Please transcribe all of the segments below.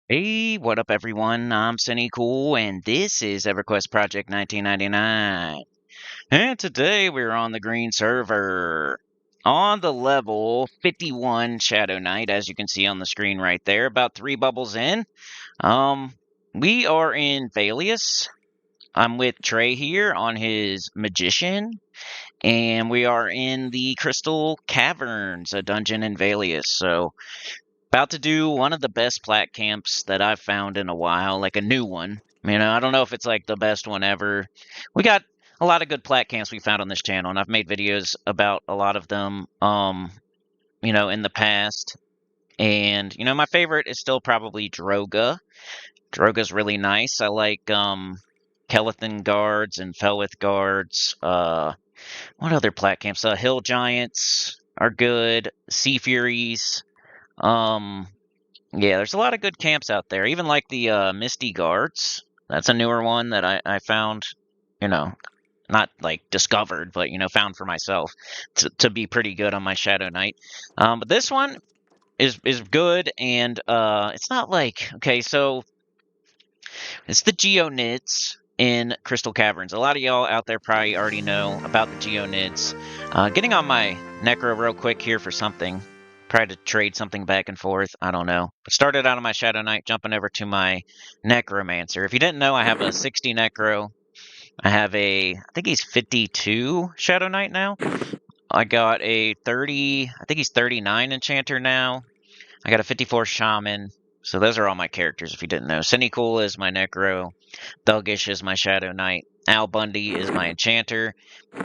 Hey, what up, everyone? I'm Sinnycool, and this is EverQuest Project 1999. And today we're on the green server on the level 51 Shadow Knight, as you can see on the screen right there, about 3 bubbles in. Um, we are in Valius. I'm with Trey here on his Magician, and we are in the Crystal Caverns, a dungeon in Valius. So, about to do one of the best plat camps that I've found in a while, like a new one. I don't know if it's like the best one ever. We got a lot of good plat camps we found on this channel, and I've made videos about a lot of them, in the past. And, my favorite is still probably Droga. Droga's really nice. I like, Kelethan guards and Felwith guards. What other plat camps? Hill Giants are good. Sea Furies. Um, yeah, there's a lot of good camps out there. Even like the Misty Guards. That's a newer one that I found, you know, not like discovered, but found for myself to be pretty good on my Shadow Knight. But this one is good, and it's not like okay, so it's the Geonids in Crystal Caverns. A lot of y'all out there probably already know about the Geonids. Getting on my Necro real quick here for something. Try to trade something back and forth. I don't know. But started out on my Shadow Knight, jumping over to my Necromancer. If you didn't know, I have a 60 Necro. I think he's 52 Shadow Knight now. I got a 30, I think he's 39 Enchanter now. I got a 54 Shaman. So those are all my characters, if you didn't know. Sinnycool is my Necro. Thuggish is my Shadow Knight. Al Bundy is my Enchanter.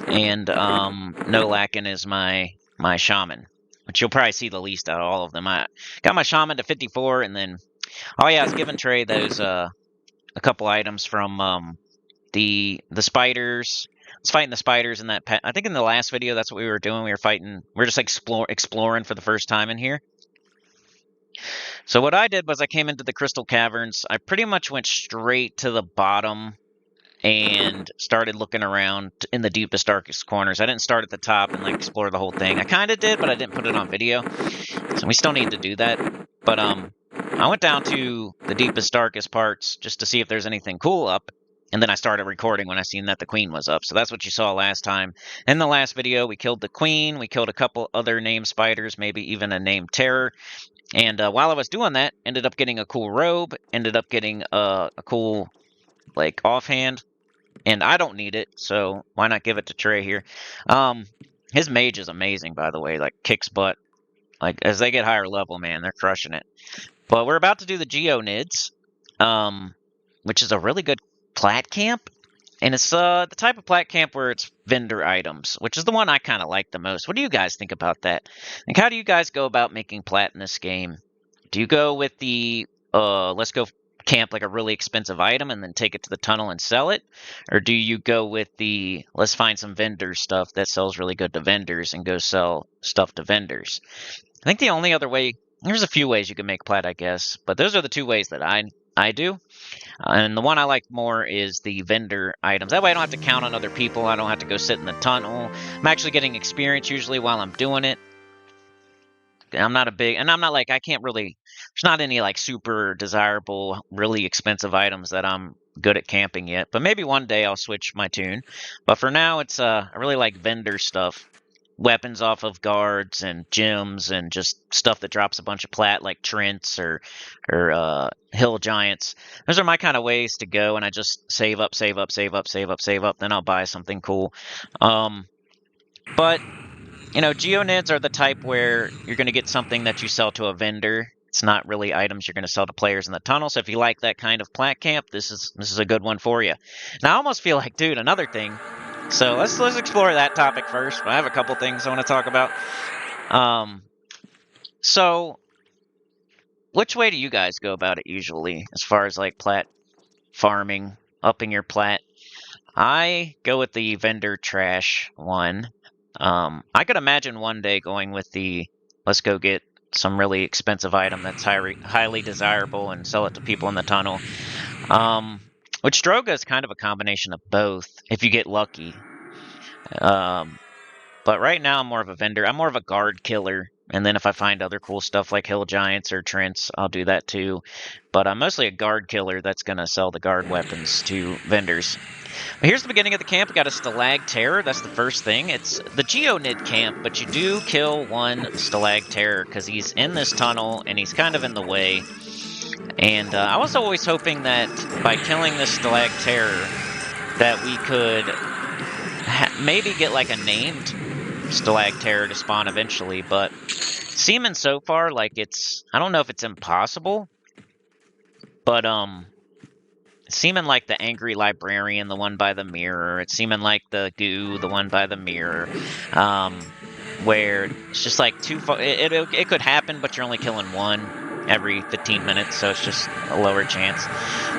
And No Lackin is my Shaman. Which you'll probably see the least out of all of them. I got my Shaman to 54, and then... Oh yeah, I was giving Trey those, a couple items from, the spiders. I was fighting the spiders in that... I think in the last video, that's what we were doing. We were fighting... We were just exploring for the first time in here. So what I did was I came into the Crystal Caverns. I pretty much went straight to the bottom and started looking around in the deepest, darkest corners. I didn't start at the top and like explore the whole thing. I kind of did, but I didn't put it on video. So we still need to do that. But I went down to the deepest, darkest parts just to see if there's anything cool up. And then I started recording when I seen that the queen was up. So that's what you saw last time. In the last video, we killed the queen. We killed a couple other named spiders, maybe even a named terror. And while I was doing that, ended up getting a cool robe. Ended up getting a cool, like, offhand. And I don't need it, so why not give it to Trey here? His mage is amazing, by the way. Like, kicks butt. Like, as they get higher level, man, they're crushing it. But we're about to do the Geonids, which is a really good plat camp. And it's the type of plat camp where it's vendor items, which is the one I kind of like the most. What do you guys think about that? Like, how do you guys go about making plat in this game? Do you go with the, let's go camp like a really expensive item and then take it to the tunnel and sell it? Or do you go with the, let's find some vendor stuff that sells really good to vendors and go sell stuff to vendors? I think the only other way, there's a few ways you can make plat, I guess, but those are the two ways that I do. And the one I like more is the vendor items. That way I don't have to count on other people. I don't have to go sit in the tunnel. I'm actually getting experience usually while I'm doing it. I'm not like, I can't really, there's not any like super desirable, really expensive items that I'm good at camping yet. But maybe one day I'll switch my tune. But for now, it's, I really like vendor stuff. Weapons off of guards and gems and just stuff that drops a bunch of plat like Trents or hill giants. Those are my kind of ways to go, and I just save up, save up, save up, save up, save up. Then I'll buy something cool. But Geonids are the type where you're going to get something that you sell to a vendor. It's not really items you're going to sell to players in the tunnel. So if you like that kind of plat camp, this is a good one for you. Now I almost feel like, dude, another thing. So let's explore that topic first. I have a couple things I want to talk about. So which way do you guys go about it usually, as far as like plat farming, upping your plat? I go with the vendor trash one. I could imagine one day going with the let's go get some really expensive item that's highly desirable and sell it to people in the tunnel. Which Droga is kind of a combination of both, if you get lucky. But right now I'm more of a vendor. I'm more of a guard killer And then if I find other cool stuff like hill giants or trents, I'll do that too. But I'm mostly a guard killer that's going to sell the guard weapons to vendors. But here's the beginning of the camp. We got a stalag terror. That's the first thing. It's the Geonid camp, but you do kill one stalag terror because he's in this tunnel and he's kind of in the way. And I was always hoping that by killing this stalag terror that we could maybe get like a named stalag terror to spawn eventually, but seeming so far like it's, I don't know if it's impossible, but seeming like the angry librarian, the one by the mirror, it's seeming like the goo, the one by the mirror, where it's just like too far. It could happen, but you're only killing one every 15 minutes, so it's just a lower chance.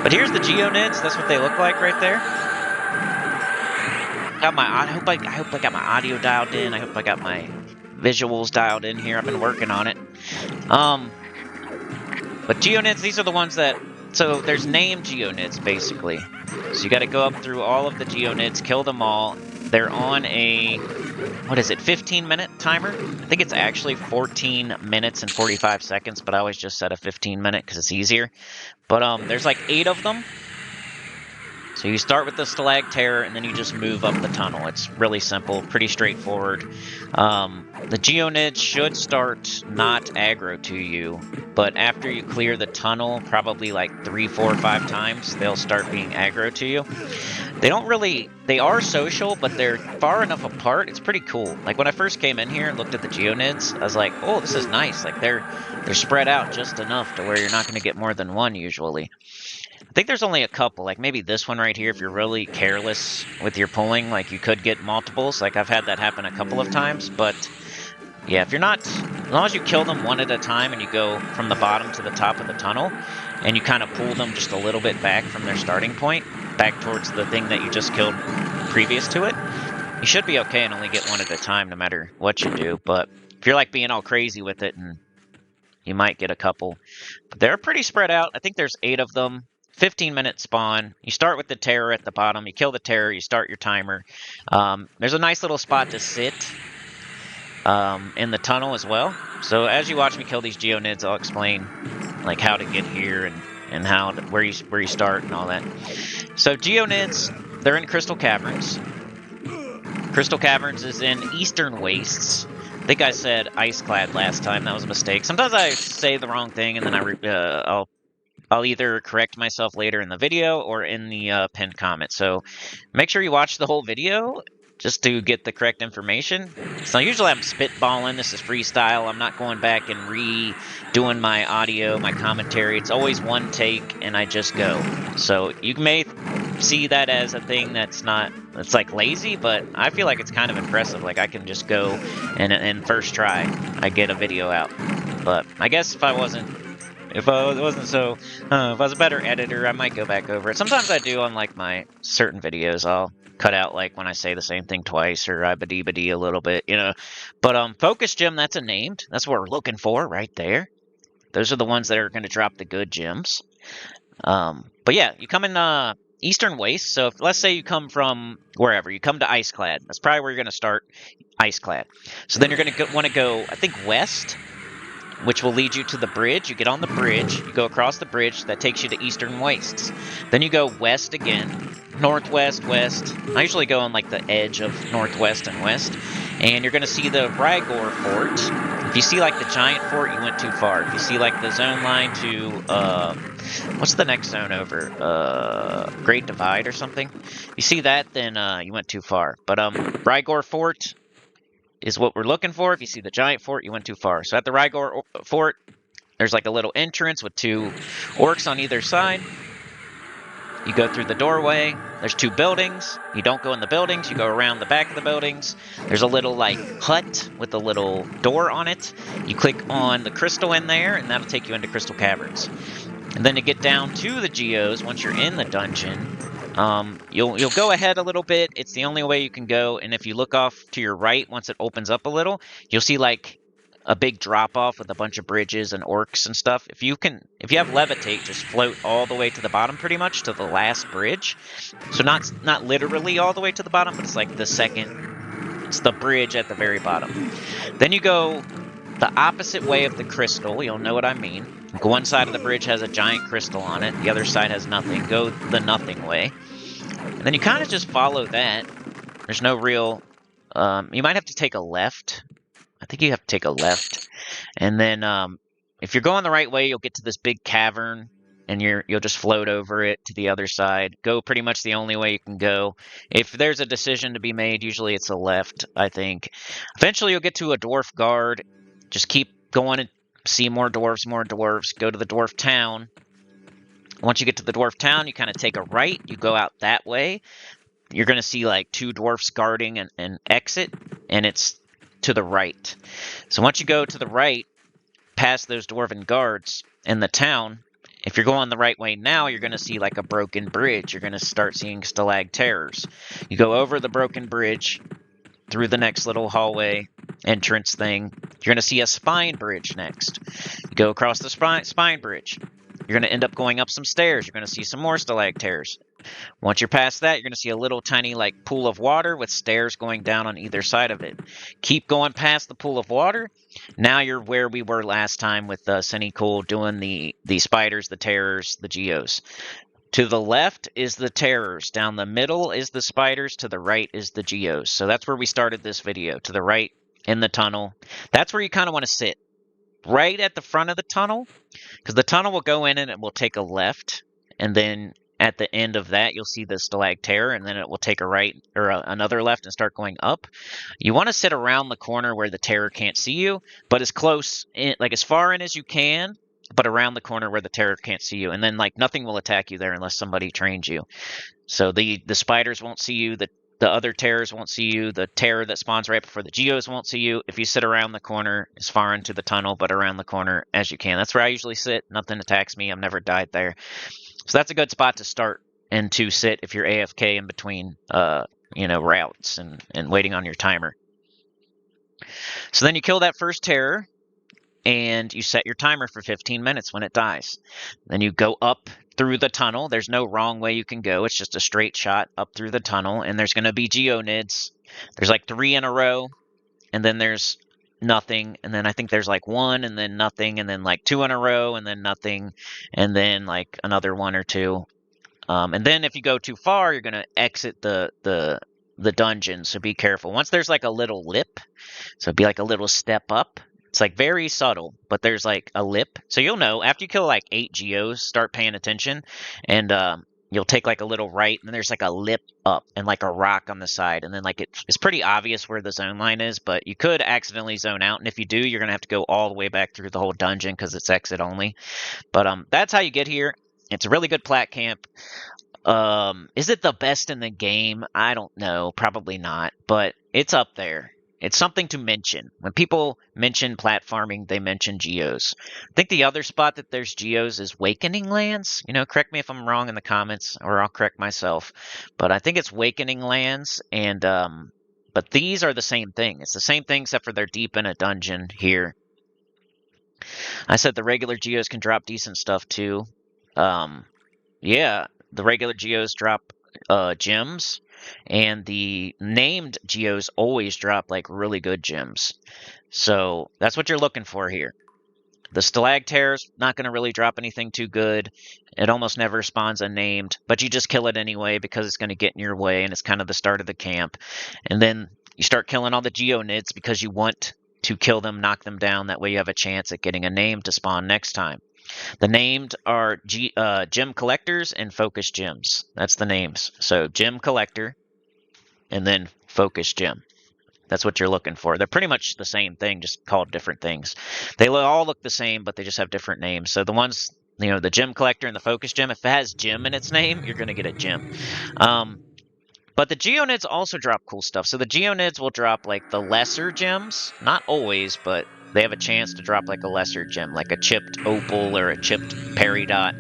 But here's the Geonids. That's what they look like right there. I hope I got my audio dialed in. I hope I got my visuals dialed in here. I've been working on it. But Geonids, these are the ones that. So there's named Geonids basically. So you got to go up through all of the Geonids, kill them all. They're on a, what is it, 15-minute timer? I think it's actually 14 minutes and 45 seconds, but I always just set a 15-minute because it's easier. But there's like 8 of them. So you start with the stalag terror, and then you just move up the tunnel. It's really simple, pretty straightforward. The Geonids should start not aggro to you, but after you clear the tunnel, probably like 3, 4, 5 times, they'll start being aggro to you. They are social, but they're far enough apart. It's pretty cool. Like when I first came in here and looked at the Geonids, I was like, oh, this is nice. Like they're spread out just enough to where you're not going to get more than one usually. I think there's only a couple, like maybe this one right here, if you're really careless with your pulling, like you could get multiples. Like I've had that happen a couple of times, but yeah, if you're not, as long as you kill them one at a time and you go from the bottom to the top of the tunnel, and you kind of pull them just a little bit back from their starting point, back towards the thing that you just killed previous to it, you should be okay and only get one at a time no matter what you do. But if you're like being all crazy with it, and you might get a couple. But they're pretty spread out. I think there's 8 of them. 15-minute spawn. You start with the terror at the bottom. You kill the terror. You start your timer. There's a nice little spot to sit in the tunnel as well. So as you watch me kill these Geonids, I'll explain like how to get here and how where you start and all that. So Geonids, they're in Crystal Caverns. Crystal Caverns is in Eastern Wastes. I think I said Iceclad last time. That was a mistake. Sometimes I say the wrong thing and then I'll either correct myself later in the video or in the pinned comment. So make sure you watch the whole video just to get the correct information. So usually I'm spitballing. This is freestyle. I'm not going back and redoing my audio, my commentary. It's always one take and I just go. So you may see that as a thing that's like lazy, but I feel like it's kind of impressive. Like I can just go and first try, I get a video out. But I guess if I was a better editor, I might go back over it. Sometimes I do on like my certain videos. I'll cut out like when I say the same thing twice or I-ba-dee-ba-dee a little bit, you know. But focus gem, that's a named. That's what we're looking for right there. Those are the ones that are going to drop the good gems. But yeah, you come in Eastern Waste. So if, let's say you come from wherever, you come to Iceclad. That's probably where you're going to start, Iceclad. So then you're going to want to go, I think, west, which will lead you to the bridge. You get on the bridge, you go across the bridge, that takes you to Eastern Wastes. Then you go west again, northwest, west. I usually go on like the edge of northwest and west. And you're going to see the Rygor Fort. If you see like the giant fort, you went too far. If you see like the zone line to, what's the next zone over? Great Divide or something. If you see that, then you went too far. But Rygor Fort is what we're looking for. If you see the giant fort, you went too far. So at the Rygor Fort, there's like a little entrance with 2 orcs on either side. You go through the doorway. There's 2 buildings. You don't go in the buildings. You go around the back of the buildings. There's a little like hut with a little door on it. You click on the crystal in there, and that'll take you into Crystal Caverns. And then to get down to the geos, once you're in the dungeon, you'll go ahead a little bit. It's the only way you can go. And if you look off to your right, once it opens up a little, you'll see like a big drop off with a bunch of bridges and orcs and stuff. If you have levitate, just float all the way to the bottom pretty much to the last bridge. So not literally all the way to the bottom, but it's like it's the bridge at the very bottom. Then you go the opposite way of the crystal. You'll know what I mean. Like one side of the bridge has a giant crystal on it. The other side has nothing. Go the nothing way. And then you kind of just follow that. There's no real... you might have to take a left. I think you have to take a left. And then if you're going the right way, you'll get to this big cavern. And you'll just float over it to the other side. Go pretty much the only way you can go. If there's a decision to be made, usually it's a left, I think. Eventually you'll get to a dwarf guard. Just keep going and see more dwarves, more dwarves. Go to the dwarf town. Once you get to the dwarf town, you kind of take a right. You go out that way. You're going to see like 2 dwarfs guarding an exit, and it's to the right. So once you go to the right, past those dwarven guards in the town, if you're going the right way now, you're going to see like a broken bridge. You're going to start seeing stalag-terrors. You go over the broken bridge through the next little hallway entrance thing. You're going to see a spine bridge next. You go across the spine bridge. You're going to end up going up some stairs. You're going to see some more stalag-terrors. Once you're past that, you're going to see a little tiny like pool of water with stairs going down on either side of it. Keep going past the pool of water. Now you're where we were last time with Sinnycool doing the spiders, the terrors, the geos. To the left is the terrors. Down the middle is the spiders. To the right is the geos. So that's where we started this video. To the right in the tunnel. That's where you kind of want to sit. Right at the front of the tunnel. Because the tunnel will go in and it will take a left. And then at the end of that, you'll see the stalag-terror, and then it will take a right or another left and start going up. You want to sit around the corner where the terror can't see you, but as close, like as far in as you can, but around the corner where the terror can't see you. And then like nothing will attack you there unless somebody trains you. So the spiders won't see you, the other terrors won't see you, the terror that spawns right before the geos won't see you. If you sit around the corner as far into the tunnel, but around the corner as you can. That's where I usually sit. Nothing attacks me. I've never died there. So that's a good spot to start and to sit if you're AFK in between, routes and waiting on your timer. So then you kill that first terror, and you set your timer for 15 minutes when it dies. Then you go up through the tunnel. There's no wrong way you can go. It's just a straight shot up through the tunnel, and there's going to be Geonids. There's like 3 in a row, and then there's nothing, and then I think there's like 1 and then nothing, and then like 2 in a row and then nothing, and then like another 1 or 2. And then if you go too far, you're gonna exit the dungeon, so be careful. Once there's like a little lip, so it'd be like a little step up. It's like very subtle, but there's like a lip, so you'll know after you kill like 8 geos. Start paying attention, and you'll take like a little right, and then there's like a lip up and like a rock on the side. And then like it's pretty obvious where the zone line is, but you could accidentally zone out. And if you do, you're going to have to go all the way back through the whole dungeon because it's exit only. But that's how you get here. It's a really good plat camp. Is it the best in the game? I don't know. Probably not, but it's up there. It's something to mention. When people mention plat farming, they mention geos. I think the other spot that there's geos is Wakening Lands. Correct me if I'm wrong in the comments, or I'll correct myself. But I think it's Wakening Lands, and but these are the same thing. It's the same thing except for they're deep in a dungeon here. I said the regular geos can drop decent stuff too. Yeah, the regular geos drop gems. And the named geos always drop like really good gems. So that's what you're looking for here. The stalag-terror's not going to really drop anything too good. It almost never spawns unnamed, but you just kill it anyway because it's going to get in your way, and it's kind of the start of the camp. And then you start killing all the Geonids because you want to kill them, knock them down. That way you have a chance at getting a name to spawn next time. The named are gem collectors and focus gems. That's the names. So gem collector and then focus gem. That's what you're looking for. They're pretty much the same thing, just called different things. They all look the same, but they just have different names. So the ones, the gem collector and the focus gem, if it has gem in its name, you're going to get a gem. But the Geonids also drop cool stuff. So the Geonids will drop like the lesser gems. Not always, but they have a chance to drop like a lesser gem, like a chipped opal or a chipped peridot.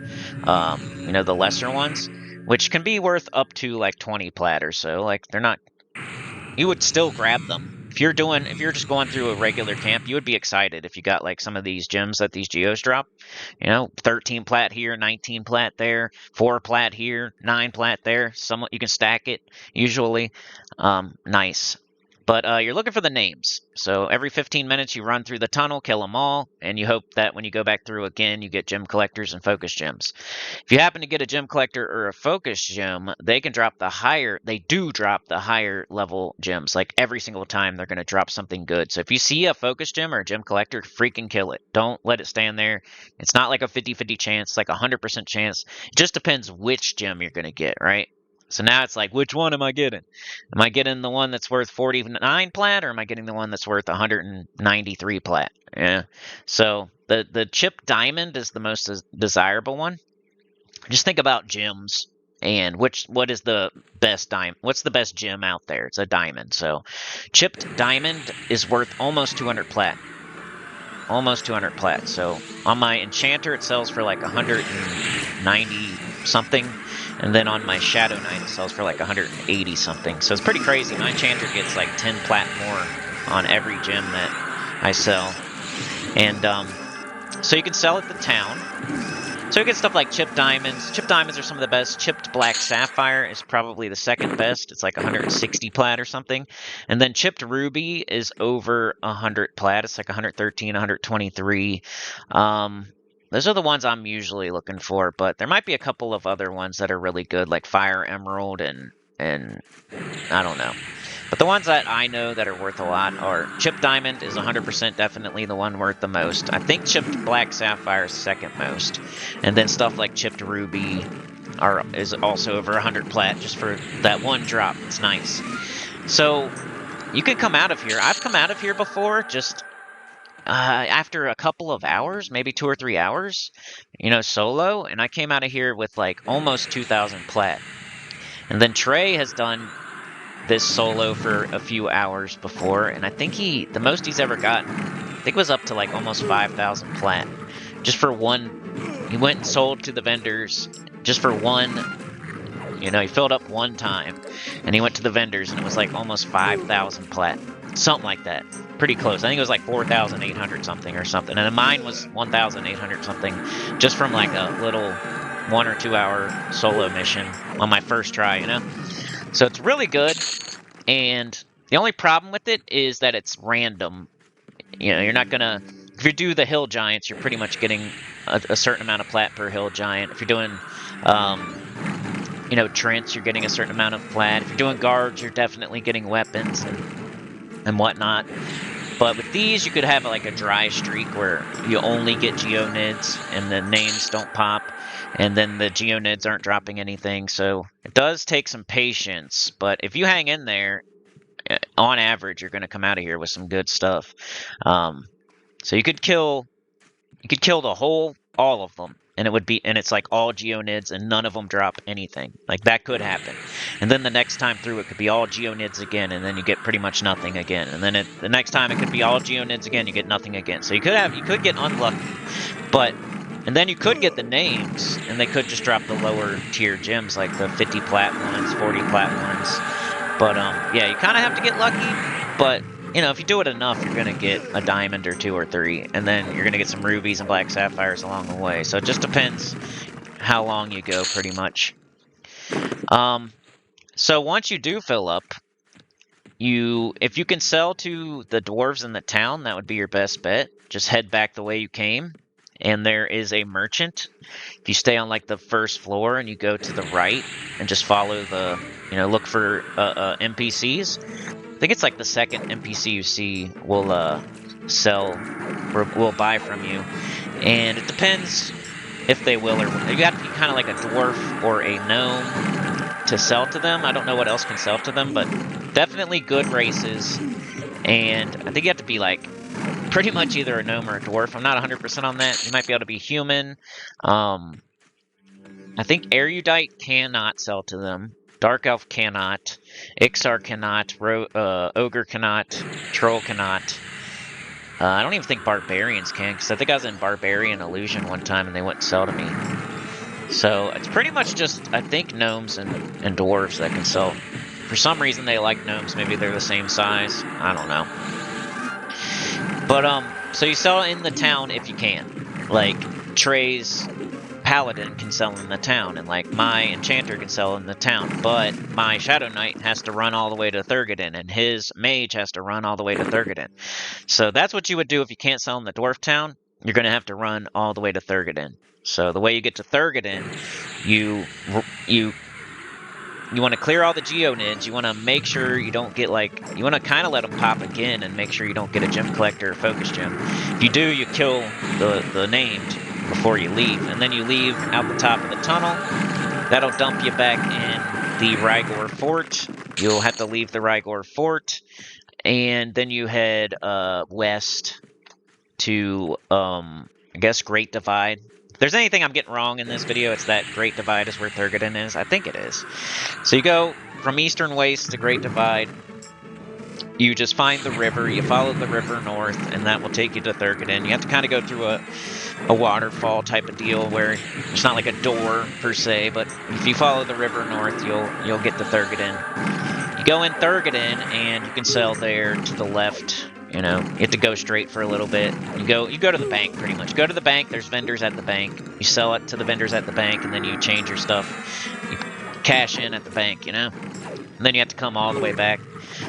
The lesser ones, which can be worth up to like 20 plat or so. Like they're not. You would still grab them. If you're just going through a regular camp, you would be excited if you got like some of these gems that these geos drop. 13 plat here, 19 plat there, 4 plat here, 9 plat there. You can stack it usually. Nice. But you're looking for the names. So every 15 minutes you run through the tunnel, kill them all, and you hope that when you go back through again, you get gem collectors and focus gems. If you happen to get a gem collector or a focus gem, they can drop the higher, they do drop the higher level gems. Like every single time they're going to drop something good. So if you see a focus gem or a gem collector, freaking kill it. Don't let it stand there. It's not like a 50-50 chance, it's like a 100% chance. It just depends which gem you're going to get, right? So now it's like, which one am I getting? Am I getting the one that's worth 49 plat, or am I getting the one that's worth 193 plat? Yeah. So the chipped diamond is the most desirable one. Just think about gems and what is the best diamond? What's the best gem out there? It's a diamond. So chipped diamond is worth almost 200 plat. Almost 200 plat. So on my enchanter, it sells for like 190 something. And then on my Shadow Knight, it sells for like 180 something. So it's pretty crazy. My enchanter gets like 10 plat more on every gem that I sell. And so you can sell at the town. So you get stuff like chipped diamonds. Chipped diamonds are some of the best. Chipped black sapphire is probably the second best. It's like 160 plat or something. And then chipped ruby is over 100 plat. It's like 113, 123. Those are the ones I'm usually looking for, but there might be a couple of other ones that are really good, like fire emerald and I don't know. But the ones that I know that are worth a lot are chipped diamond is 100% definitely the one worth the most. I think chipped black sapphire is second most. And then stuff like chipped ruby is also over 100 plat just for that one drop. It's nice. So you can come out of here. I've come out of here before just after a couple of hours, maybe 2 or 3 hours, you know, solo. And I came out of here with like almost 2,000 plat. And then Trey has done this solo for a few hours before, and I think the most he's ever gotten, I think was up to like almost 5,000 plat. Just for one, he went and sold to the vendors just for one, you know, he filled up one time, and he went to the vendors, and it was like almost 5,000 plat. Something like that. Pretty close. I think it was like 4,800 something or something. And then mine was 1,800 something just from like a little 1 or 2 hour solo mission on my first try, you know? So it's really good. And the only problem with it is that it's random. You know, you're not going to... If you do the hill giants, you're pretty much getting a certain amount of plat per hill giant. If you're doing... you know, Trents, you're getting a certain amount of plat. If you're doing guards, you're definitely getting weapons and whatnot. But with these, you could have like a dry streak where you only get Geonids and the names don't pop, and then the Geonids aren't dropping anything. So it does take some patience, but if you hang in there, on average, you're going to come out of here with some good stuff. So you could kill all of them. And it's like all Geonids and none of them drop anything. Like that could happen. And then the next time through it could be all Geonids again, and then you get pretty much nothing again. And then the next time it could be all Geonids again, you get nothing again. So you could get unlucky. And then you could get the names, and they could just drop the lower tier gems like the 50 plat ones, 40 plat ones. But yeah, you kind of have to get lucky, but you know, if you do it enough, you're going to get a diamond or 2 or 3, and then you're going to get some rubies and black sapphires along the way. So it just depends how long you go, pretty much. So once you do fill up, if you can sell to the dwarves in the town, that would be your best bet. Just head back the way you came, and there is a merchant. If you stay on like the first floor and you go to the right and just follow look for NPCs. I think it's like the second NPC you see will sell or will buy from you, and it depends if they will or won't. You have to be kind of like a dwarf or a gnome to sell to them. I don't know what else can sell to them, but definitely good races. And I think you have to be like pretty much either a gnome or a dwarf. I'm not 100% on that. You might be able to be human. I think erudite cannot sell to them. Dark Elf cannot, Ixar cannot, Ogre cannot, Troll cannot. I don't even think Barbarians can, because I think I was in Barbarian Illusion one time and they wouldn't sell to me. So it's pretty much just, I think, gnomes and dwarves that can sell. For some reason they like gnomes, maybe they're the same size, I don't know. But, so you sell in the town if you can. Like, Trey's paladin can sell in the town, and like my enchanter can sell in the town, but my shadow knight has to run all the way to Thurgoden, and his mage has to run all the way to Thurgoden. So that's what you would do if you can't sell in the dwarf town. You're going to have to run all the way to Thurgoden. So the way you get to Thurgoden, you want to clear all the Geonids. You want to make sure you don't get you want to kind of let them pop again and make sure you don't get a gem collector or focus gem. If you do, you kill the named before you leave, and then you leave out the top of the tunnel. That'll dump you back in the Rygor Fort. You'll have to leave the Rygor Fort, and then you head west to I guess Great Divide. If there's anything I'm getting wrong in this video, it's that Great Divide is where Thurgoden is. I think it is. So you go from Eastern Waste to Great Divide. You just find the river, you follow the river north, and that will take you to Thurgoden. You have to kind of go through a waterfall type of deal where it's not like a door per se, but if you follow the river north, you'll get to Thurgoden. You go in Thurgoden, and you can sell there to the left. You know, you have to go straight for a little bit. You go to the bank, pretty much. Go to the bank, there's vendors at the bank. You sell it to the vendors at the bank, and then you change your stuff. You cash in at the bank, you know? And then you have to come all the way back.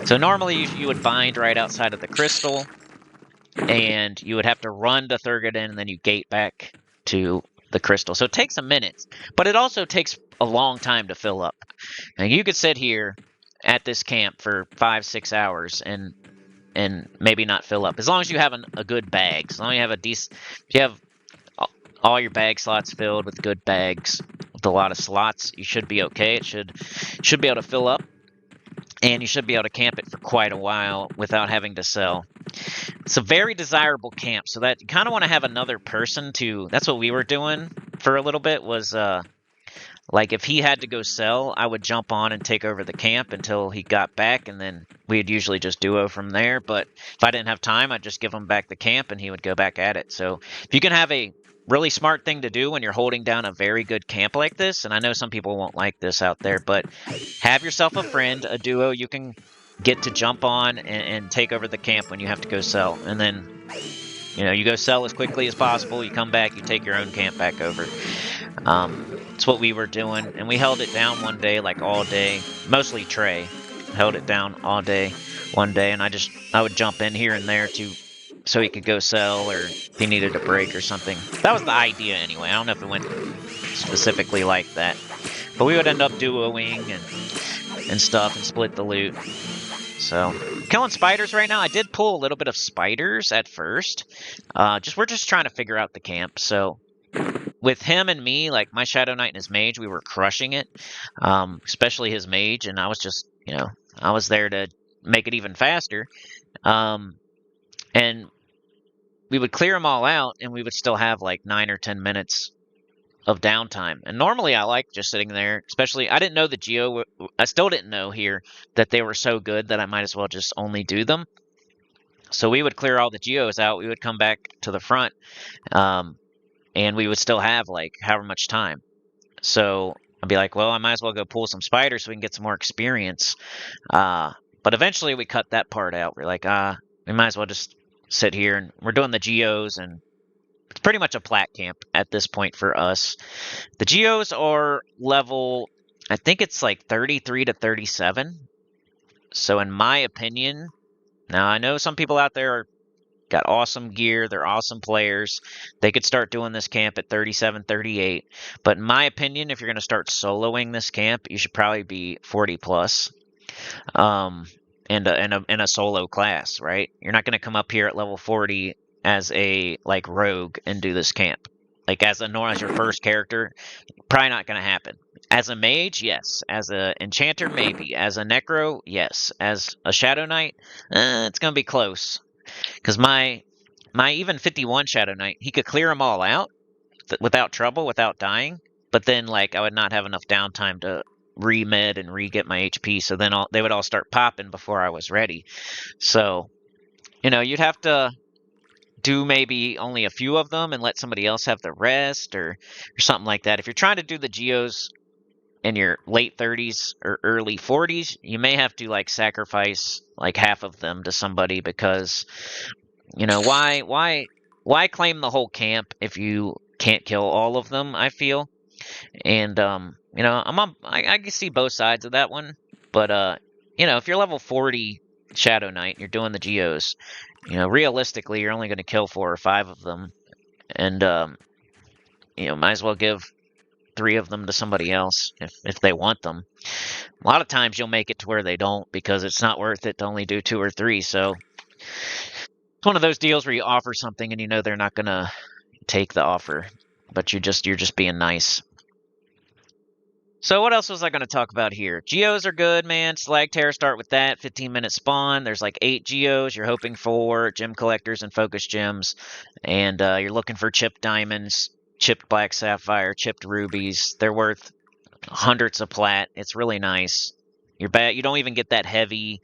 So normally you would bind right outside of the crystal, and you would have to run to Thurgoden, and then you gate back to the crystal. So it takes a minute, but it also takes a long time to fill up. Now you could sit here at this camp for 5-6 hours and maybe not fill up, as long as you have a good bag. As long as you have if you have all your bag slots filled with good bags with a lot of slots, you should be okay. It should be able to fill up, and you should be able to camp it for quite a while without having to sell. It's a very desirable camp, so that you kind of want to have another person to. That's what we were doing for a little bit, was like if he had to go sell, I would jump on and take over the camp until he got back, and then we'd usually just duo from there. But if I didn't have time, I'd just give him back the camp and he would go back at it. So if you can have a really smart thing to do when you're holding down a very good camp like this, and I know some people won't like this out there, but have yourself a friend, a duo you can get to jump on and take over the camp when you have to go sell. And then, you know, you go sell as quickly as possible, you come back, you take your own camp back over. It's what we were doing, and we held it down one day, like all day. Mostly Trey held it down all day, one day, and I would jump in here and there so he could go sell, or if he needed a break or something. That was the idea anyway. I don't know if it went specifically like that, but we would end up duoing and stuff and split the loot. So killing spiders right now. I did pull a little bit of spiders at first. We're just trying to figure out the camp. So with him and me, like my Shadow Knight and his Mage, we were crushing it, especially his Mage, and I was just, you know, I was there to make it even faster. And we would clear them all out, and we would still have like 9 or 10 minutes of downtime. And normally I like just sitting there, especially, I didn't know the Geo, I still didn't know here that they were so good that I might as well just only do them. So we would clear all the Geos out, we would come back to the front, and we would still have like however much time. So I'd be like, well, I might as well go pull some spiders so we can get some more experience. But eventually we cut that part out. We're like, we might as well just sit here, and we're doing the Geos, and it's pretty much a Plat camp at this point for us. The Geos are level, I think it's like 33 to 37. So in my opinion, now I know some people out there got awesome gear, they're awesome players, they could start doing this camp at 37, 38. But in my opinion, if you're going to start soloing this camp, you should probably be 40 plus. In a solo class, right? You're not going to come up here at level 40 as a like rogue and do this camp. Like as your first character, probably not going to happen. As a mage, yes. As a enchanter, maybe. As a necro, yes. As a shadow knight, it's going to be close. Because my even 51 shadow knight, he could clear them all out without trouble, without dying. But then like I would not have enough downtime to re-med and re-get my HP, so then they would all start popping before I was ready. So, you know, you'd have to do maybe only a few of them and let somebody else have the rest, or something like that. If you're trying to do the Geos in your late 30s or early 40s, you may have to like sacrifice like half of them to somebody, because, you know, why claim the whole camp if you can't kill all of them, I feel. And you know, I can see both sides of that one. But you know, if you're level 40 Shadow Knight and you're doing the geos, you know, realistically you're only going to kill 4 or 5 of them. And you know, might as well give 3 of them to somebody else if they want them. A lot of times you'll make it to where they don't because it's not worth it to only do 2 or 3. So it's one of those deals where you offer something and you know they're not gonna take the offer, but you're just being nice. So what else was I going to talk about here? Geos are good, man. Slag Terror, start with that. 15-minute spawn. There's like 8 geos you're hoping for, gem collectors and focus gems. And you're looking for chipped diamonds, chipped black sapphire, chipped rubies. They're worth hundreds of plat. It's really nice. You're bad. You don't even get that heavy.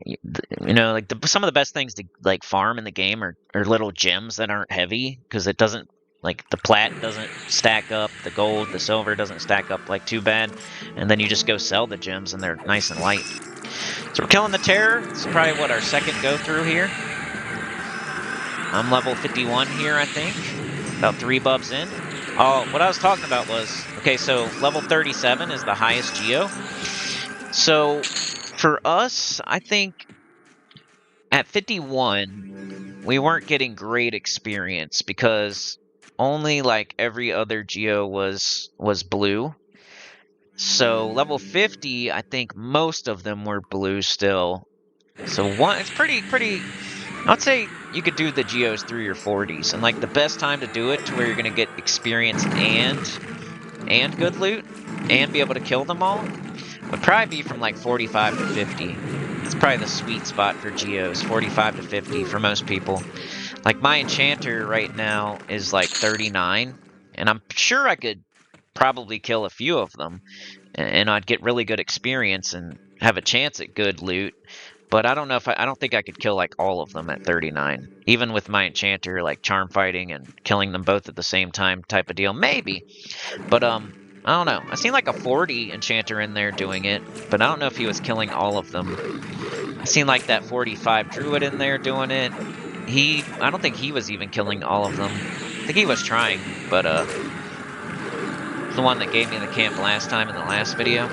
You know, like some of the best things to like farm in the game are little gems that aren't heavy because it doesn't. Like, the plat doesn't stack up, the gold, the silver doesn't stack up, like, too bad. And then you just go sell the gems, and they're nice and light. So we're killing the Terror. This is probably, what, our second go-through here. I'm level 51 here, I think. About 3 bubs in. Oh, what I was talking about was... Okay, so level 37 is the highest geo. So, for us, I think... At 51, we weren't getting great experience, because... only like every other geo was blue. So level 50, I think most of them were blue still. So it's pretty I'd say you could do the geos through your 40s, and like the best time to do it to where you're gonna get experience and good loot and be able to kill them all would probably be from like 45 to 50. It's probably the sweet spot for geos, 45 to 50 for most people. Like, my enchanter right now is like 39, and I'm sure I could probably kill a few of them, and I'd get really good experience and have a chance at good loot. But I don't know if I don't think I could kill like all of them at 39, even with my enchanter, like charm fighting and killing them both at the same time type of deal. Maybe, but I don't know. I seen like a 40 enchanter in there doing it, but I don't know if he was killing all of them. I seen like that 45 druid in there doing it. I don't think he was even killing all of them. I think he was trying, but the one that gave me the camp last time in the last video.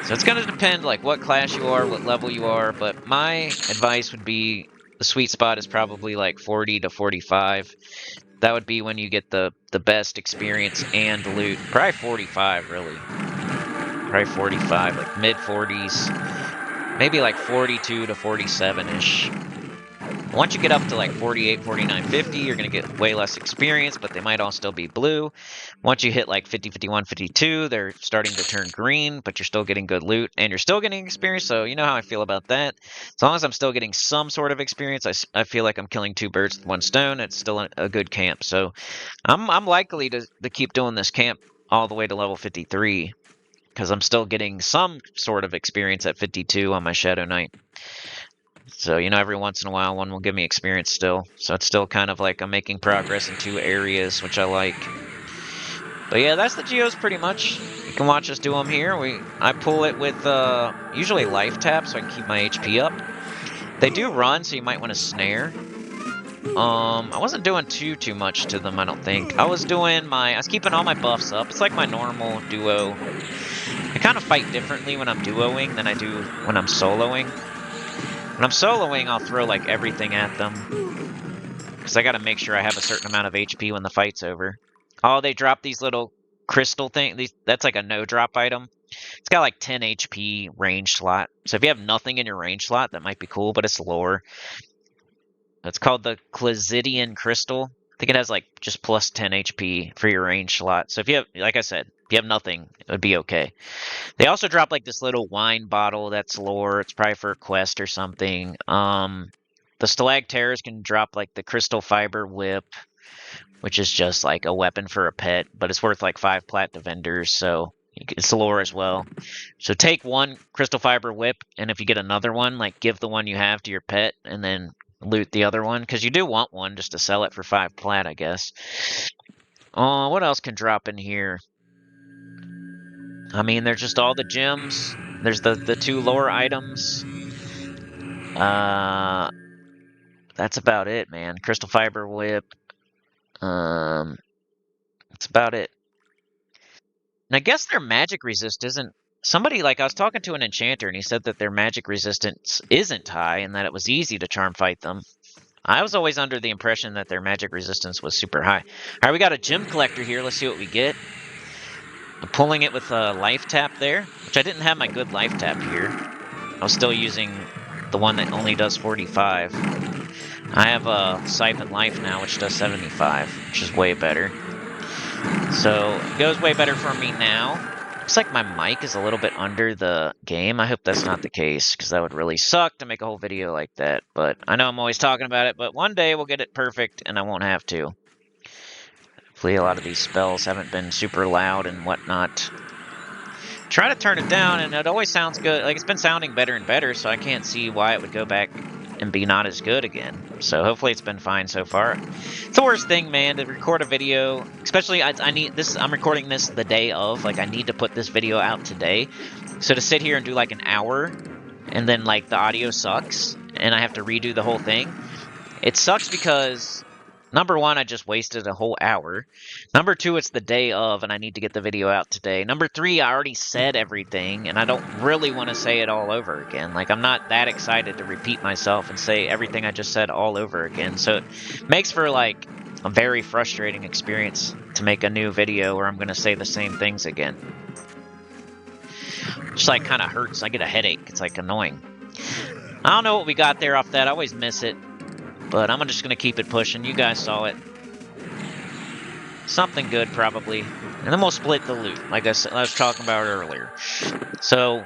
So it's gonna depend like what class you are, what level you are, but my advice would be the sweet spot is probably like 40 to 45. That would be when you get the best experience and loot. Probably 45, really. Probably 45, like mid 40s. Maybe like 42 to 47-ish. Once you get up to like 48, 49, 50, you're going to get way less experience, but they might all still be blue. Once you hit like 50, 51, 52, they're starting to turn green, but you're still getting good loot, and you're still getting experience, so you know how I feel about that. As long as I'm still getting some sort of experience, I feel like I'm killing 2 birds with 1 stone. It's still a good camp, so I'm likely to keep doing this camp all the way to level 53, because I'm still getting some sort of experience at 52 on my Shadow Knight. So, you know, every once in a while, one will give me experience still. So it's still kind of like I'm making progress in 2 areas, which I like. But yeah, that's the geos pretty much. You can watch us do them here. I pull it with usually life tap so I can keep my HP up. They do run, so you might want to snare. I wasn't doing too much to them, I don't think. I was keeping all my buffs up. It's like my normal duo. I kind of fight differently when I'm duoing than I do when I'm soloing. When I'm soloing, I'll throw, like, everything at them. Because I gotta make sure I have a certain amount of HP when the fight's over. Oh, they drop these little crystal things. That's like a no-drop item. It's got, like, 10 HP range slot. So if you have nothing in your range slot, that might be cool, but it's lore. It's called the Clazidian Crystal. I think it has, like, just plus 10 HP for your range slot. So if you have, like I said, if you have nothing, it would be okay. They also drop like this little wine bottle that's lore. It's probably for a quest or something. The Stalag Terrors can drop like the Crystal Fiber Whip, which is just like a weapon for a pet, but it's worth like 5 plat to vendors, so it's lore as well. So take 1 Crystal Fiber Whip, and if you get another one, like give the one you have to your pet, and then loot the other one, because you do want one just to sell it for 5 plat, I guess. What else can drop in here? I mean, there's just all the gems. There's the 2 lore items. That's about it, man. Crystal Fiber Whip. about it. And I guess their magic resist isn't... Somebody, like, I was talking to an enchanter, and he said that their magic resistance isn't high, and that it was easy to charm fight them. I was always under the impression that their magic resistance was super high. Alright, we got a gem collector here. Let's see what we get. I'm pulling it with a life tap there, which I didn't have my good life tap here. I was still using the one that only does 45. I have a Siphon Life now, which does 75, which is way better. So, it goes way better for me now. Looks like my mic is a little bit under the game. I hope that's not the case, because that would really suck to make a whole video like that. But I know I'm always talking about it, but one day we'll get it perfect, and I won't have to. Hopefully a lot of these spells haven't been super loud and whatnot. Try to turn it down, and it always sounds good. Like, it's been sounding better and better, so I can't see why it would go back and be not as good again. So hopefully it's been fine so far. It's the worst thing, man, to record a video. Especially, I need this. I'm recording this the day of. Like, I need to put this video out today. So to sit here and do like an hour, and then like the audio sucks, and I have to redo the whole thing. It sucks because... Number one, I just wasted a whole hour. Number two, it's the day of, and I need to get the video out today. Number three, I already said everything, and I don't really want to say it all over again. Like, I'm not that excited to repeat myself and say everything I just said all over again. So it makes for, like, a very frustrating experience to make a new video where I'm going to say the same things again. Just, like, kind of hurts. I get a headache. It's, like, annoying. I don't know what we got there off that. I always miss it. But I'm just going to keep it pushing. You guys saw it. Something good, probably. And then we'll split the loot, like I was talking about earlier. So,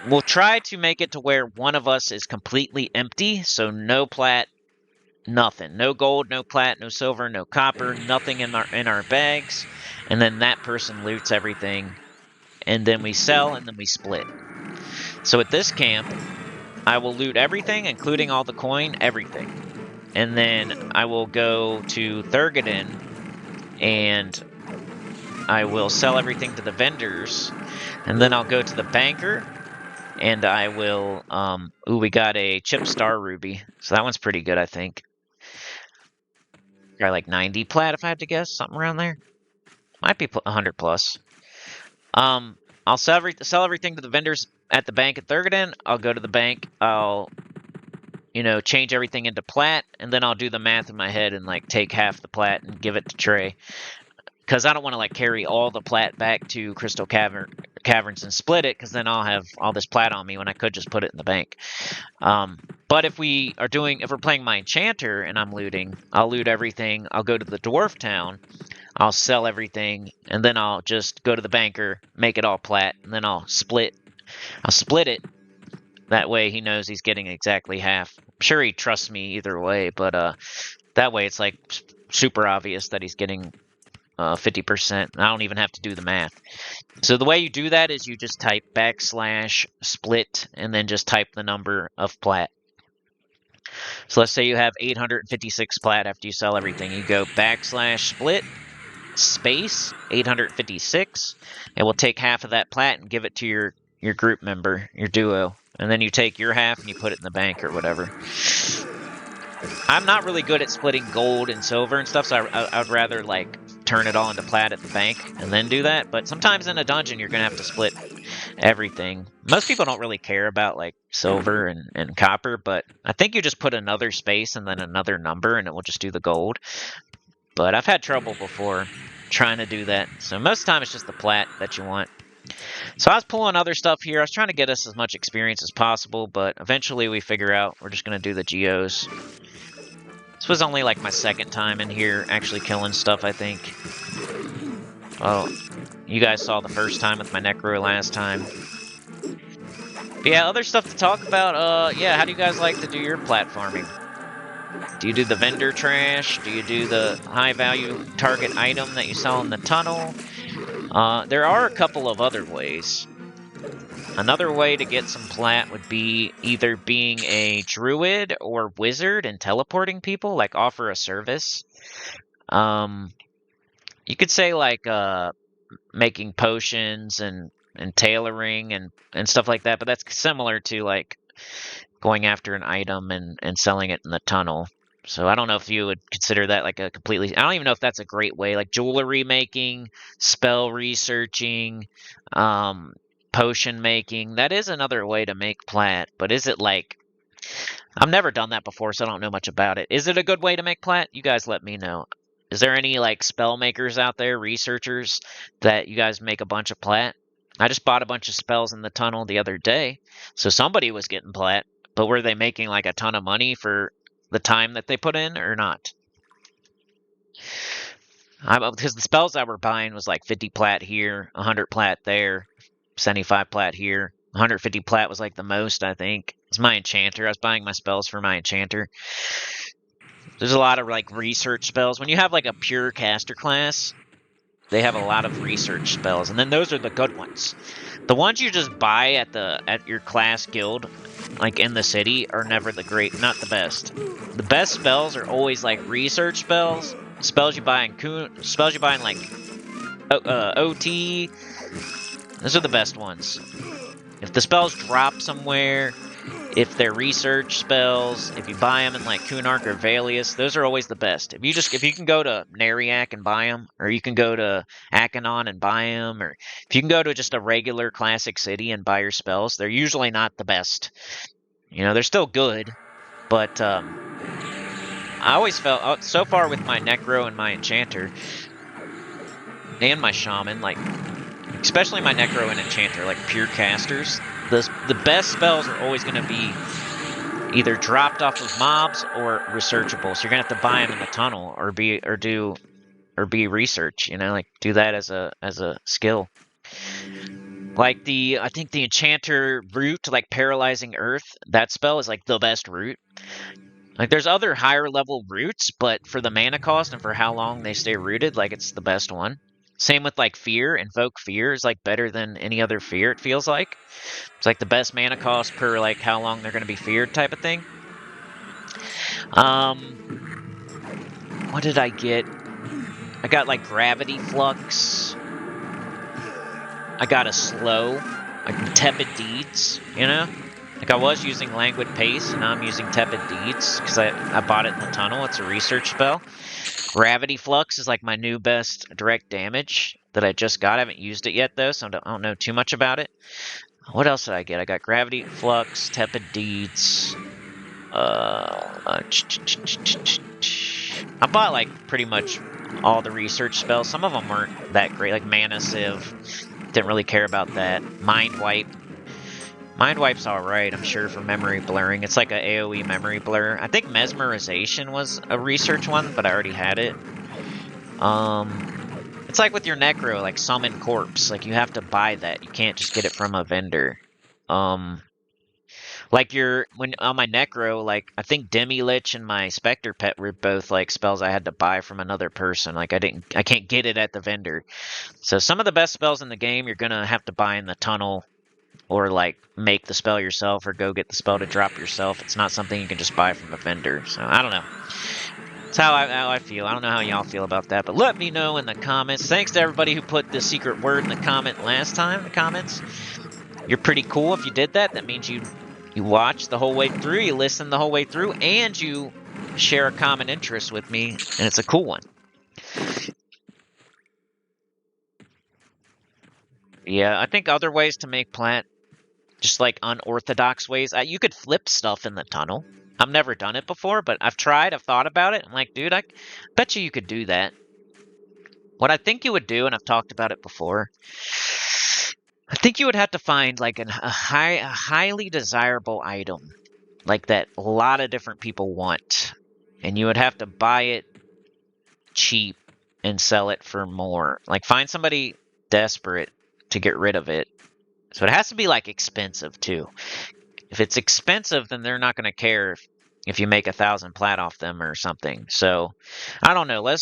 we'll try to make it to where one of us is completely empty. So, no plat, nothing. No gold, no plat, no silver, no copper, nothing in our bags. And then that person loots everything. And then we sell, and then we split. So, at this camp, I will loot everything, including all the coin, everything. And then I will go to Thurgadin, and I will sell everything to the vendors. And then I'll go to the banker, and I will... ooh, we got a Chip Star Ruby. So that one's pretty good, I think. Got like 90 plat, if I had to guess. Something around there. Might be 100 plus. I'll sell everything to the vendors at the bank at Thurgadin. I'll go to the bank. I'll... you know, change everything into plat, and then I'll do the math in my head and, like, take half the plat and give it to Trey. Because I don't want to, like, carry all the plat back to Crystal Caverns and split it, because then I'll have all this plat on me when I could just put it in the bank. But if we're playing my enchanter and I'm looting, I'll loot everything. I'll go to the dwarf town. I'll sell everything, and then I'll just go to the banker, make it all plat, and then I'll split it. That way he knows he's getting exactly half. I'm sure he trusts me either way, but that way it's like super obvious that he's getting 50%. I don't even have to do the math. So the way you do that is you just type /split and then just type the number of plat. So let's say you have 856 plat after you sell everything. You go /split space 856. It will take half of that plat and give it to your group member, your duo. And then you take your half and you put it in the bank or whatever. I'm not really good at splitting gold and silver and stuff, so I would rather, like, turn it all into plat at the bank and then do that. But sometimes in a dungeon, you're going to have to split everything. Most people don't really care about, like, silver and copper, but I think you just put another space and then another number, and it will just do the gold. But I've had trouble before trying to do that. So most of the time, it's just the plat that you want. So I was pulling other stuff here. I was trying to get us as much experience as possible, but eventually we figure out we're just going to do the geos. This was only like my second time in here actually killing stuff, I think. Well, you guys saw the first time with my necro last time. But yeah, other stuff to talk about. Yeah, how do you guys like to do your platforming? Do you do the vendor trash? Do you do the high value target item that you sell in the tunnel? There are a couple of other ways. Another way to get some plat would be either being a druid or wizard and teleporting people, like offer a service. You could say like making potions and tailoring and stuff like that, but that's similar to like going after an item and selling it in the tunnel. So I don't know if you would consider that like a completely... I don't even know if that's a great way. Like jewelry making, spell researching, potion making. That is another way to make plat. But is it like... I've never done that before, so I don't know much about it. Is it a good way to make plat? You guys let me know. Is there any like spell makers out there, researchers, that you guys make a bunch of plat? I just bought a bunch of spells in the tunnel the other day, so somebody was getting plat. But were they making like a ton of money for the time that they put in or not? Because the spells I were buying was like 50 plat here, 100 plat there, 75 plat here. 150 plat was like the most, I think. It's my enchanter. I was buying my spells for my enchanter. There's a lot of like research spells. When you have like a pure caster class, they have a lot of research spells, and then those are the good ones. The ones you just buy at your class guild, like in the city, are never not the best. The best spells are always like research spells, spells you buy in like OT. Those are the best ones. If the spells drop somewhere, if they're research spells, if you buy them in like Kunark or Valius, those are always the best. If you can go to Nariak and buy them, or you can go to Akanon and buy them, or if you can go to just a regular classic city and buy your spells, they're usually not the best. You know, they're still good, but I always felt, so far with my Necro and my Enchanter, and my Shaman, like, especially my Necro and Enchanter, like pure casters, the best spells are always going to be either dropped off of mobs or researchable. So you're gonna have to buy them in the tunnel, or be research. You know, like do that as a skill. Like I think the enchanter root, like paralyzing earth, that spell is like the best root. Like there's other higher level roots, but for the mana cost and for how long they stay rooted, like it's the best one. Same with like fear. Invoke fear is like better than any other fear, it feels like. It's like the best mana cost per like how long they're gonna be feared type of thing. What did I get? I got like gravity flux. I got a slow, like tepid deeds, you know? Like I was using languid pace, and now I'm using tepid deeds because I bought it in the tunnel. It's a research spell. Gravity flux is like my new best direct damage that I just got. I haven't used it yet though, so I don't know too much about it. What else did I get? I got gravity flux, tepid deeds. I bought like pretty much all the research spells. Some of them weren't that great, like Mana Sieve. Didn't really care about that. Mind Wipe. Mind Wipe's alright, I'm sure, for memory blurring. It's like a AoE memory blur. I think Mesmerization was a research one, but I already had it. It's like with your Necro, like Summon Corpse. Like, you have to buy that. You can't just get it from a vendor. Like when on my Necro, like I think Demi Lich and my Spectre Pet were both like spells I had to buy from another person. Like I can't get it at the vendor. So some of the best spells in the game you're gonna have to buy in the tunnel, or like make the spell yourself, or go get the spell to drop yourself. It's not something you can just buy from a vendor. So I don't know. That's how I feel. I don't know how y'all feel about that, but let me know in the comments. Thanks to everybody who put the secret word in the comment last time in the comments. You're pretty cool if you did that. That means you watch the whole way through, you listen the whole way through, and you share a common interest with me, and it's a cool one. Yeah, I think other ways to make plat, just like unorthodox ways, you could flip stuff in the tunnel. I've never done it before, but I've tried, I've thought about it. I'm like, dude, I bet you could do that. What I think you would do, and I've talked about it before, I think you would have to find like a highly desirable item, like that a lot of different people want, and you would have to buy it cheap and sell it for more. Like find somebody desperate to get rid of it. So it has to be like expensive too. If it's expensive, then they're not going to care if you make 1,000 plat off them or something. So I don't know. I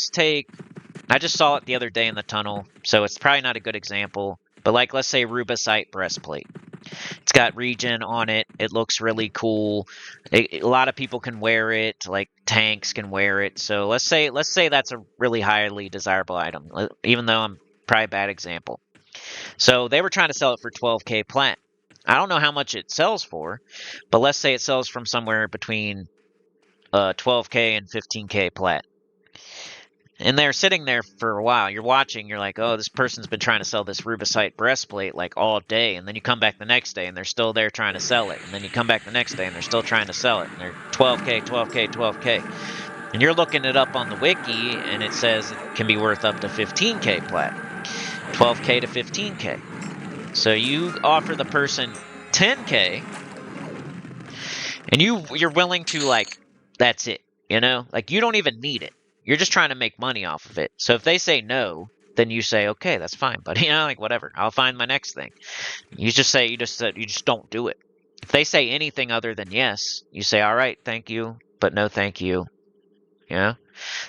just saw it the other day in the tunnel, so it's probably not a good example. But like, let's say Rubicite breastplate. It's got regen on it. It looks really cool. A lot of people can wear it. Like tanks can wear it. So let's say that's a really highly desirable item. Even though I'm probably a bad example. So they were trying to sell it for 12k plat. I don't know how much it sells for, but let's say it sells from somewhere between 12k and 15k plat. And they're sitting there for a while. You're watching, you're like, oh, this person's been trying to sell this rubicite breastplate like all day. And then you come back the next day and they're still there trying to sell it. And then you come back the next day and they're still trying to sell it. And they're 12k, 12k, 12k. And you're looking it up on the wiki and it says it can be worth up to 15k plat. 12k to 15k. So you offer the person 10k and you're willing to, like, that's it, you know? Like, you don't even need it. You're just trying to make money off of it. So if they say no, then you say, okay, that's fine, buddy. You know, like, whatever. I'll find my next thing. You just don't do it. If they say anything other than yes, you say, all right, thank you, but no thank you. You know?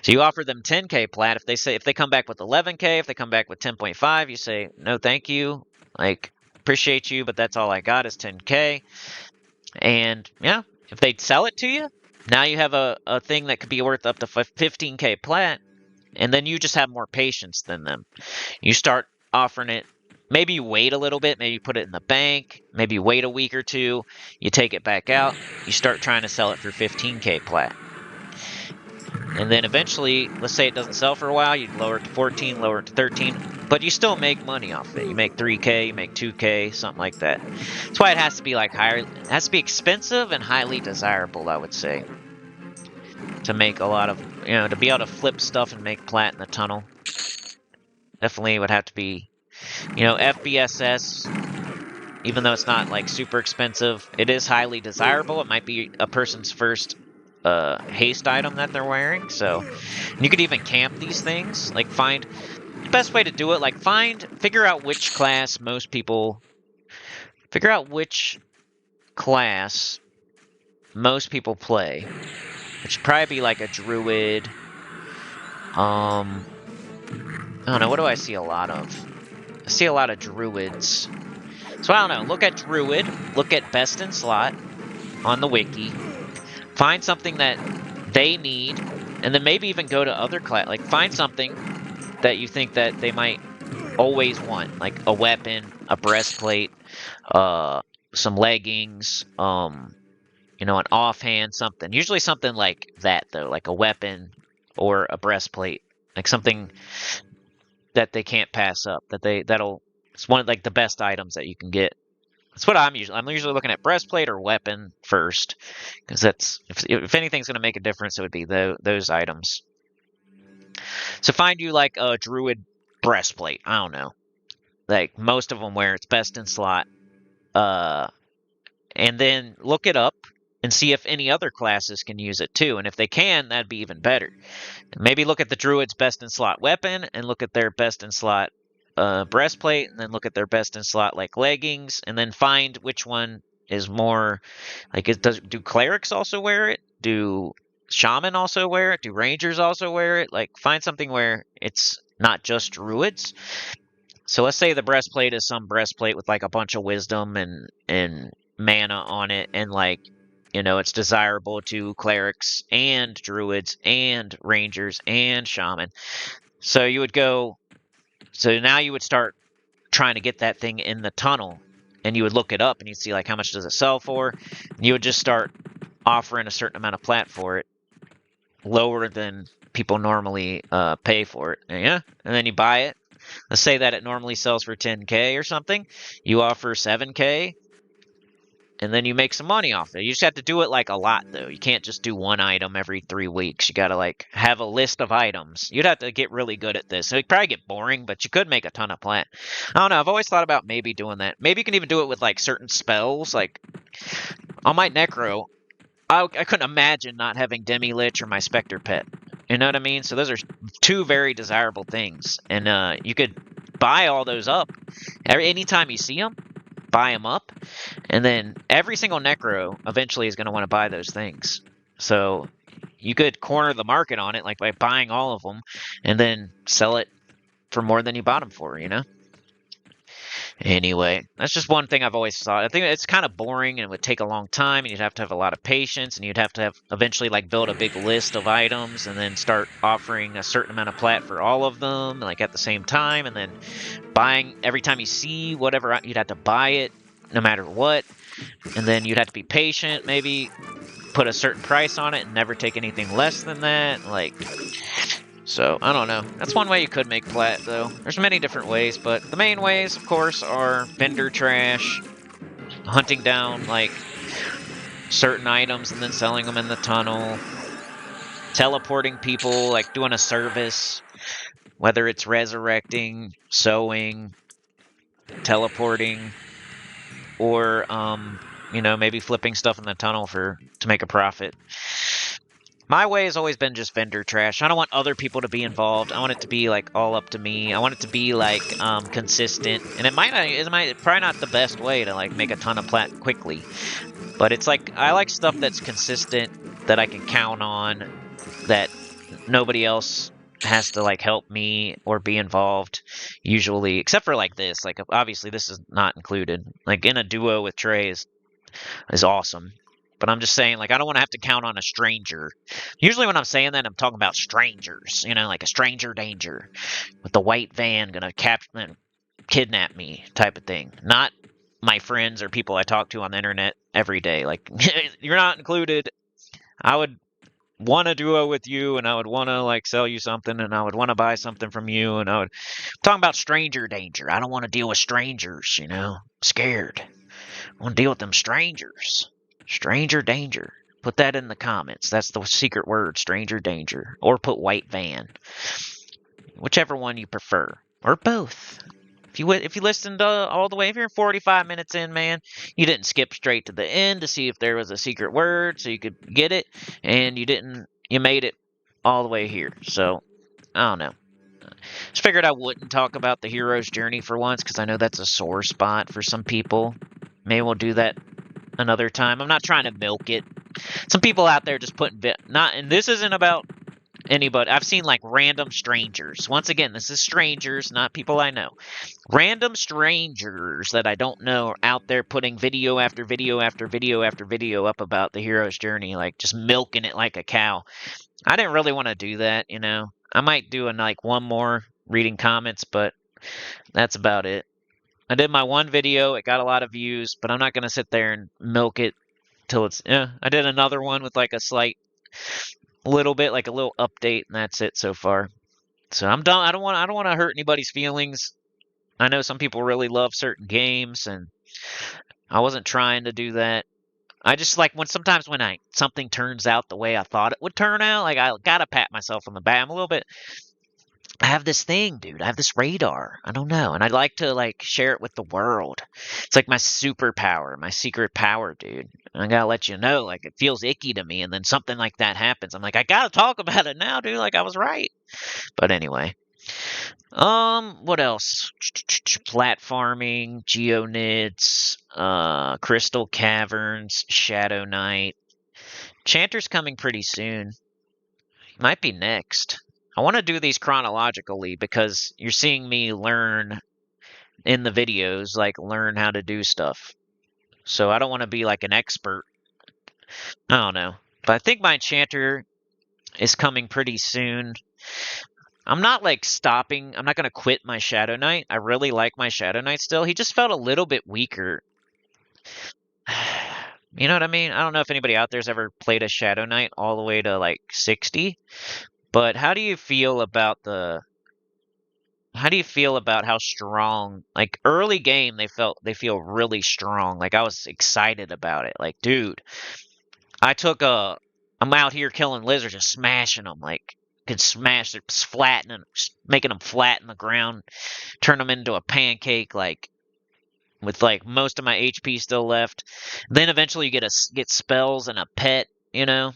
So you offer them 10k plat. If they come back with 11k, if they come back with 10.5, you say, no thank you. Like, appreciate you, but that's all I got is 10k. And yeah, if they sell it to you, now you have a thing that could be worth up to 15k plat, and then you just have more patience than them. You start offering it, maybe you wait a little bit, maybe you put it in the bank, maybe you wait a week or two, you take it back out, you start trying to sell it for 15k plat. And then eventually, let's say it doesn't sell for a while, you lower it to 14, lower it to 13, but you still make money off it. You make 3k, you make 2k, something like that. That's why it has to be like higher, it has to be expensive and highly desirable, I would say, to make a lot of, you know, to be able to flip stuff and make plat in the tunnel. Definitely would have to be, you know, FBSS, even though it's not like super expensive, it is highly desirable. It might be a person's first haste item that they're wearing. So you could even camp these things, like find the best way to do it, like figure out which class people play, which would probably be like a druid. I don't know, what do I see a lot of? I see a lot of druids. So I don't know, look at druid, look at best in slot on the wiki, find something that they need, and then maybe even go to other class, like find something that you think that they might always want, like a weapon, a breastplate, some leggings, you know, an offhand, something. Usually something like that, though, like a weapon or a breastplate, like something that they can't pass up. It's one of like the best items that you can get. That's what I'm usually looking at breastplate or weapon first, because that's if anything's going to make a difference, it would be those items. So find you like a druid breastplate. I don't know, like most of them wear it's best in slot. And then look it up and see if any other classes can use it too. And if they can, that'd be even better. Maybe look at the druid's best in slot weapon and look at their best in slot breastplate, and then look at their best in slot like leggings, and then find which one is more like do clerics also wear it? Do shaman also wear it? Do rangers also wear it? Like find something where it's not just druids. So let's say the breastplate is some breastplate with like a bunch of wisdom and mana on it, and like, you know, it's desirable to clerics and druids and rangers and shaman. So you would go, so now you would start trying to get that thing in the tunnel, and you would look it up and you'd see like how much does it sell for, and you would just start offering a certain amount of plat for it, lower than people normally pay for it. Yeah, and then you buy it. Let's say that it normally sells for 10k or something. You offer 7k, and then you make some money off it. You just have to do it like a lot, though. You can't just do one item every 3 weeks. You got to like have a list of items. You'd have to get really good at this. It'd probably get boring, but you could make a ton of plat. I don't know. I've always thought about maybe doing that. Maybe you can even do it with like certain spells. Like on my Necro, I couldn't imagine not having Demi Lich or my Spectre Pet. You know what I mean? So those are 2 very desirable things. And you could buy all those up. Anytime you see them, buy them up. And then every single Necro eventually is going to want to buy those things. So you could corner the market on it, like by buying all of them and then sell it for more than you bought them for, you know? Anyway, that's just one thing I've always thought. I think it's kind of boring and it would take a long time, and you'd have to have a lot of patience, and you'd have to eventually like build a big list of items and then start offering a certain amount of plat for all of them, like at the same time, and then buying every time you see whatever, you'd have to buy it no matter what, and then you'd have to be patient, maybe put a certain price on it and never take anything less than that. Like, so I don't know. That's one way you could make Plat, though. There's many different ways, but the main ways, of course, are vendor trash, hunting down like certain items and then selling them in the tunnel, teleporting people, like doing a service, whether it's resurrecting, sewing, teleporting, or you know, maybe flipping stuff in the tunnel to make a profit. My way has always been just vendor trash. I don't want other people to be involved. I want it to be like all up to me. I want it to be like consistent. And it might probably not the best way to like make a ton of plat quickly. But it's like I like stuff that's consistent, that I can count on, that nobody else has to like help me or be involved usually, except for like this. Like obviously this is not included. Like in a duo with Trey is awesome. But I'm just saying, like, I don't want to have to count on a stranger. Usually when I'm saying that, I'm talking about strangers, you know, like a stranger danger with the white van gonna kidnap me type of thing. Not my friends or people I talk to on the internet every day. Like, you're not included. I would want to duo with you, and I would want to, like, sell you something, and I would want to buy something from you, and I'm talking about stranger danger. I don't want to deal with strangers, you know? I'm scared. I want to deal with them strangers. Stranger danger. Put that in the comments. That's the secret word, stranger danger. Or put white van. Whichever one you prefer. Or both. If you listened all the way, if you're 45 minutes in, man, you didn't skip straight to the end to see if there was a secret word so you could get it, and you made it all the way here. So, I don't know. Just figured I wouldn't talk about the hero's journey for once, because I know that's a sore spot for some people. Maybe we'll do that another time. I'm not trying to milk it. Some people out there just putting and this isn't about anybody. I've seen like random strangers. Once again, this is strangers, not people I know. Random strangers that I don't know are out there putting video after video after video after video up about the hero's journey, like just milking it like a cow. I didn't really want to do that, you know. I might do like one more reading comments, but that's about it. I did my one video, it got a lot of views, but I'm not going to sit there and milk it till it's, I did another one with like a slight little bit, like a little update, and that's it so far. So I'm done. I don't want to hurt anybody's feelings. I know some people really love certain games, and I wasn't trying to do that. I just like sometimes when something turns out the way I thought it would turn out, like I gotta pat myself on the back. I'm a little bit, I have this thing, dude. I have this radar. I don't know. And I'd like to like share it with the world. It's like my superpower, my secret power, dude. And I gotta let you know, like it feels icky to me, and then something like that happens. I'm like, I gotta talk about it now, dude. Like I was right. But anyway. What else? Plat farming, Geonids, Crystal Caverns, Shadow Knight. Chanter's coming pretty soon. Might be next. I want to do these chronologically because you're seeing me learn in the videos, like learn how to do stuff. So I don't want to be like an expert. I don't know. But I think my enchanter is coming pretty soon. I'm not like stopping. I'm not going to quit my Shadow Knight. I really like my Shadow Knight still. He just felt a little bit weaker. You know what I mean? I don't know if anybody out there's ever played a Shadow Knight all the way to like 60. But how do you feel about how strong, like early game they feel really strong. Like I was excited about it. Like, dude, I'm out here killing lizards, just smashing them, like could smash it, flattening, making them flat in the ground, turn them into a pancake, like with like most of my HP still left. Then eventually you get spells and a pet, you know,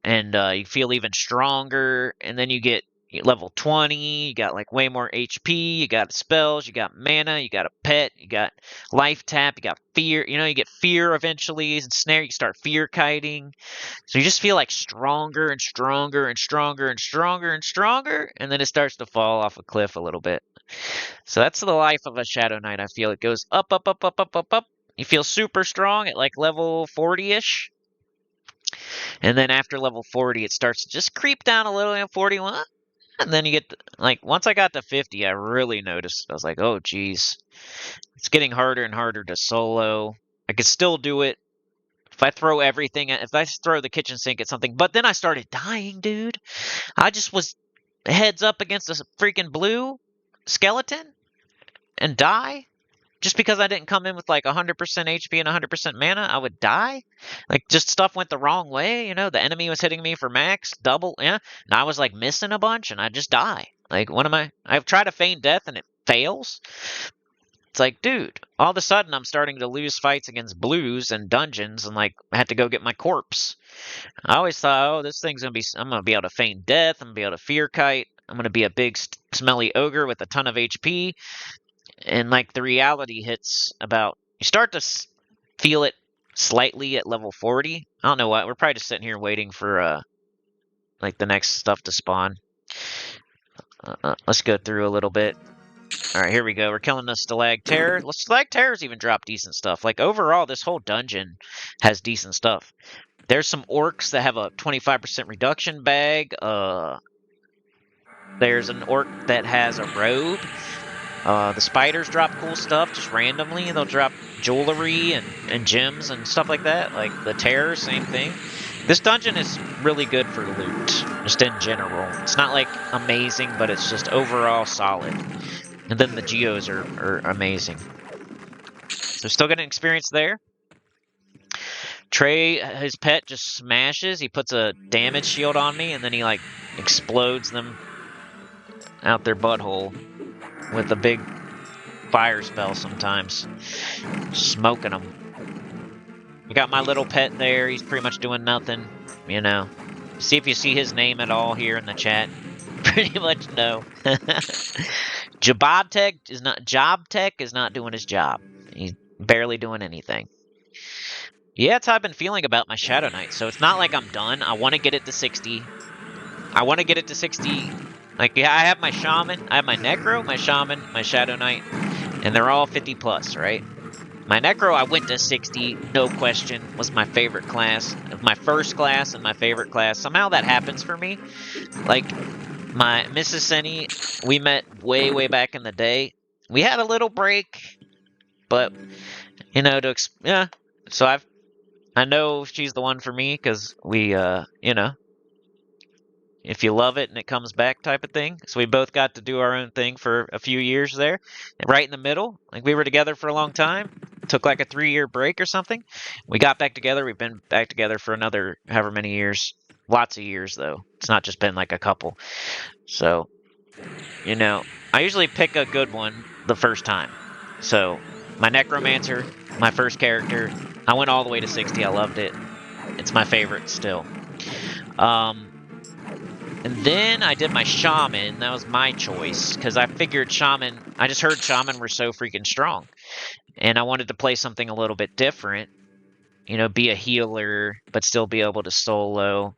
and you feel even stronger, and then you get level 20, you got like way more HP, you got spells, you got mana, you got a pet, you got life tap, you got fear, you know, you get fear eventually, and snare, you start fear kiting. So you just feel like stronger and stronger and stronger and stronger and stronger, and then it starts to fall off a cliff a little bit. So that's the life of a Shadow Knight. I feel it goes up, up, up, up, up, up, up. You feel super strong at like level 40-ish. And then after level 40, it starts to just creep down a little at 41. And then you get, like, once I got to 50, I really noticed. I was like, oh, geez. It's getting harder and harder to solo. I could still do it If I throw everything, if I throw the kitchen sink at something, but then I started dying, dude. I just was heads up against a freaking blue skeleton and die. Just because I didn't come in with like 100% HP and 100% mana, I would die. Like, just stuff went the wrong way, you know? The enemy was hitting me for max, double, yeah? And I was like missing a bunch and I just die. Like, what am I? I've tried to feign death and it fails. It's like, dude, all of a sudden I'm starting to lose fights against blues and dungeons and like I had to go get my corpse. I always thought, oh, this thing's I'm gonna be able to feign death, I'm gonna be able to fear kite, I'm gonna be a big smelly ogre with a ton of HP. And like the reality hits about, you start to feel it slightly at level 40. I don't know what, we're probably just sitting here waiting for like the next stuff to spawn. Let's go through a little bit. Alright, here we go. We're killing the Stalag Terror. Stalag Terrors even drop decent stuff. Like, overall, this whole dungeon has decent stuff. There's some orcs that have a 25% reduction bag. There's an orc that has a robe. The spiders drop cool stuff just randomly. They'll drop jewelry and gems and stuff like that. Like, the Terror, same thing. This dungeon is really good for loot, just in general. It's not, like, amazing, but it's just overall solid. And then the geos are amazing. So still getting experience there. Trey, his pet, just smashes. He puts a damage shield on me, and then he, like, explodes them out their butthole with a big fire spell sometimes. Smoking them. We got my little pet there. He's pretty much doing nothing, you know. See if you see his name at all here in the chat. Pretty much no. Job Tech is not doing his job. He's barely doing anything. Yeah, that's how I've been feeling about my Shadow Knight. So it's not like I'm done. I want to get it to 60. I want to get it to 60. Like, yeah, I have my Shaman, I have my Necro, my Shaman, my Shadow Knight, and they're all 50 plus, right? My Necro, I went to 60, no question, was my favorite class. My first class and my favorite class. Somehow that happens for me. Like, my Mrs. Senny, we met way, way back in the day. We had a little break, but, you know, yeah. So I know she's the one for me, because we, you know, if you love it and it comes back type of thing. So we both got to do our own thing for a few years there. Right in the middle. Like, we were together for a long time. Took like a 3-year break or something. We got back together. We've been back together for another however many years. Lots of years, though. It's not just been like a couple. So, you know, I usually pick a good one the first time. So, my Necromancer, my first character, I went all the way to 60. I loved it. It's my favorite still. And then I did my Shaman. That was my choice, because I figured Shaman, I just heard Shaman were so freaking strong. And I wanted to play something a little bit different. You know, be a healer, but still be able to solo.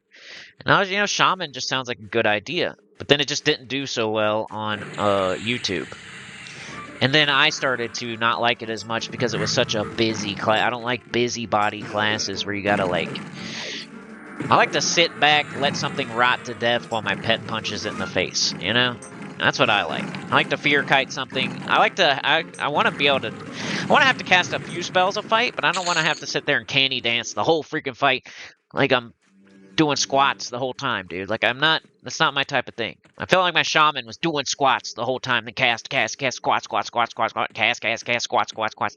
And I was, you know, Shaman just sounds like a good idea. But then it just didn't do so well on YouTube. And then I started to not like it as much because it was such a busy class. I don't like busybody classes where you gotta, like... I like to sit back, let something rot to death while my pet punches it in the face, you know? That's what I like. I like to fear kite something. I like to, I want to be able to, I want to have to cast a few spells a fight, but I don't want to have to sit there and candy dance the whole freaking fight like I'm doing squats the whole time, dude. Like, I'm not, that's not my type of thing. I feel like my Shaman was doing squats the whole time, then cast, squats,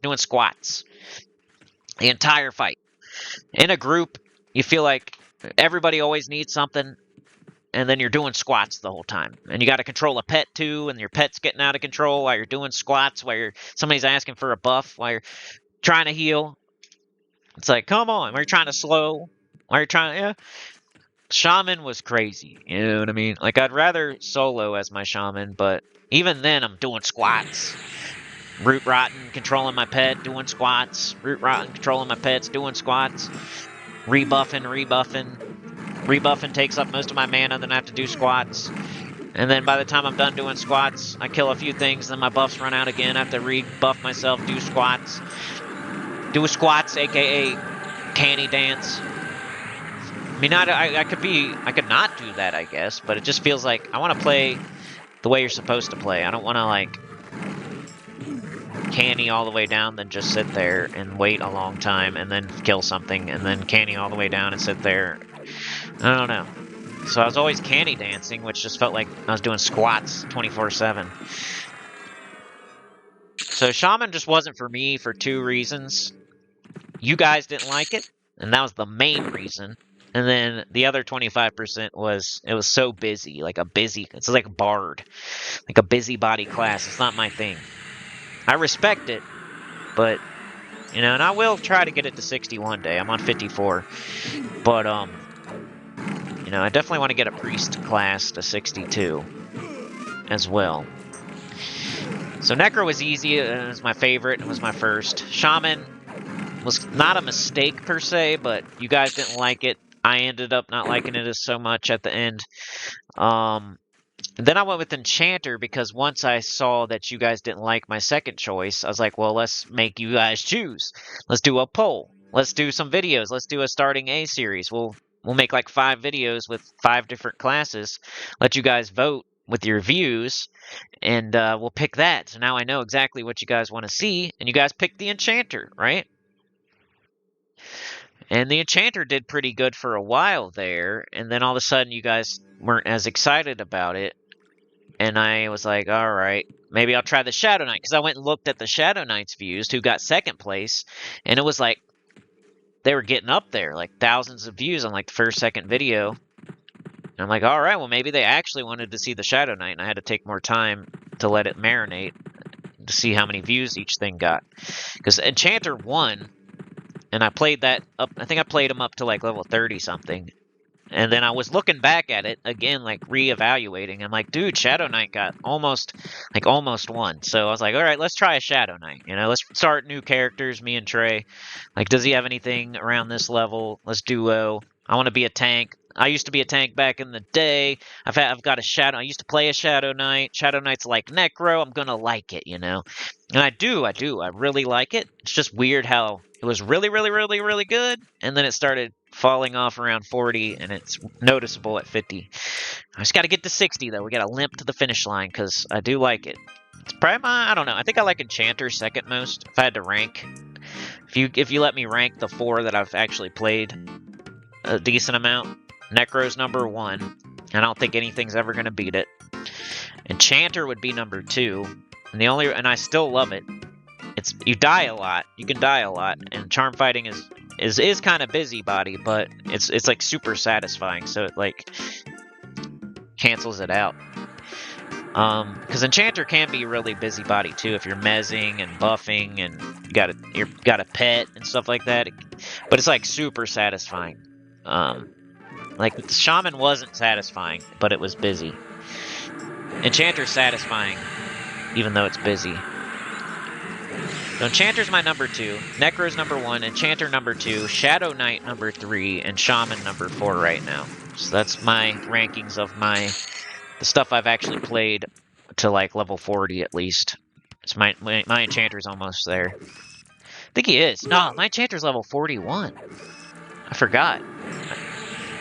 doing squats. The entire fight. In a group, you feel like everybody always needs something, and then you're doing squats the whole time. And you got to control a pet too, and your pet's getting out of control while you're doing squats, while somebody's asking for a buff, while you're trying to heal. It's like, come on, while you're trying to slow, while you're trying, yeah. Shaman was crazy, you know what I mean? Like, I'd rather solo as my Shaman, but even then, I'm doing squats. Root Rotten, controlling my pet, doing squats. Root Rotten, controlling my pets, doing squats. Rebuffing. Rebuffing takes up most of my mana, then I have to do squats. And then by the time I'm done doing squats, I kill a few things, then my buffs run out again. I have to rebuff myself, do squats. Do squats, aka canny dance. I mean, I could not do that, I guess, but it just feels like I want to play the way you're supposed to play. I don't want to, like, canny all the way down than just sit there and wait a long time and then kill something and then canny all the way down and sit there. I don't know. So I was always canny dancing, which just felt like I was doing squats 24/7. So Shaman just wasn't for me for 2 reasons. You guys didn't like it, and that was the main reason. And then the other 25% was it was so busy, it's like a bard, like a busybody class. It's not my thing. I respect it, but you know, and I will try to get it to 60 one day. I'm on 54, but you know, I definitely want to get a priest class to 62 as well. So Necro was easy. It was my favorite. It was my first. Shaman was not a mistake per se, but you guys didn't like it. I ended up not liking it as so much at the end. Then I went with Enchanter because once I saw that you guys didn't like my second choice, I was like, well, let's make you guys choose. Let's do a poll. Let's do some videos. Let's do a starting A series. We'll make like 5 videos with 5 different classes. Let you guys vote with your views, and we'll pick that. So now I know exactly what you guys want to see, and you guys picked the Enchanter, right? And the Enchanter did pretty good for a while there, and then all of a sudden you guys weren't as excited about it. And I was like, all right, maybe I'll try the Shadow Knight, because I went and looked at the Shadow Knight's views, who got 2nd place, and it was like, they were getting up there, like thousands of views on like the first, 2nd video. And I'm like, all right, well, maybe they actually wanted to see the Shadow Knight, and I had to take more time to let it marinate to see how many views each thing got. Because Enchanter won, and I played that up, I think I played him up to like level 30 something. And then I was looking back at it again, like reevaluating. I'm like, dude, Shadow Knight got almost won. So I was like, all right, let's try a Shadow Knight. You know, let's start new characters, me and Trey. Like, does he have anything around this level? Let's duo. I want to be a tank. I used to be a tank back in the day. I've got a Shadow. I used to play a Shadow Knight. Shadow Knight's like Necro. I'm gonna like it, you know. And I do. I really like it. It's just weird how it was really, really, really, really good, and then it started falling off around 40, and it's noticeable at 50. I just got to get to 60, though. We got to limp to the finish line, because I do like it. It's probably I don't know. I think I like Enchanter 2nd most, if I had to rank. If you let me rank the 4 that I've actually played a decent amount, Necro's number 1. I don't think anything's ever going to beat it. Enchanter would be number 2. And I still love it. You die a lot. You can die a lot, and charm fighting is kind of busybody, but it's like super satisfying. So it like cancels it out. Because Enchanter can be really busybody too if you're mezzing and buffing and you got a pet and stuff like that. But it's like super satisfying. Like the Shaman wasn't satisfying, but it was busy. Enchanter's satisfying, even though it's busy. So Enchanter's my number 2, Necro's number 1, Enchanter number 2, Shadow Knight number 3, and Shaman number 4 right now. So that's my rankings of the stuff I've actually played to like level 40 at least. It's my Enchanter's almost there. I think he is. No, my Enchanter's level 41. I forgot.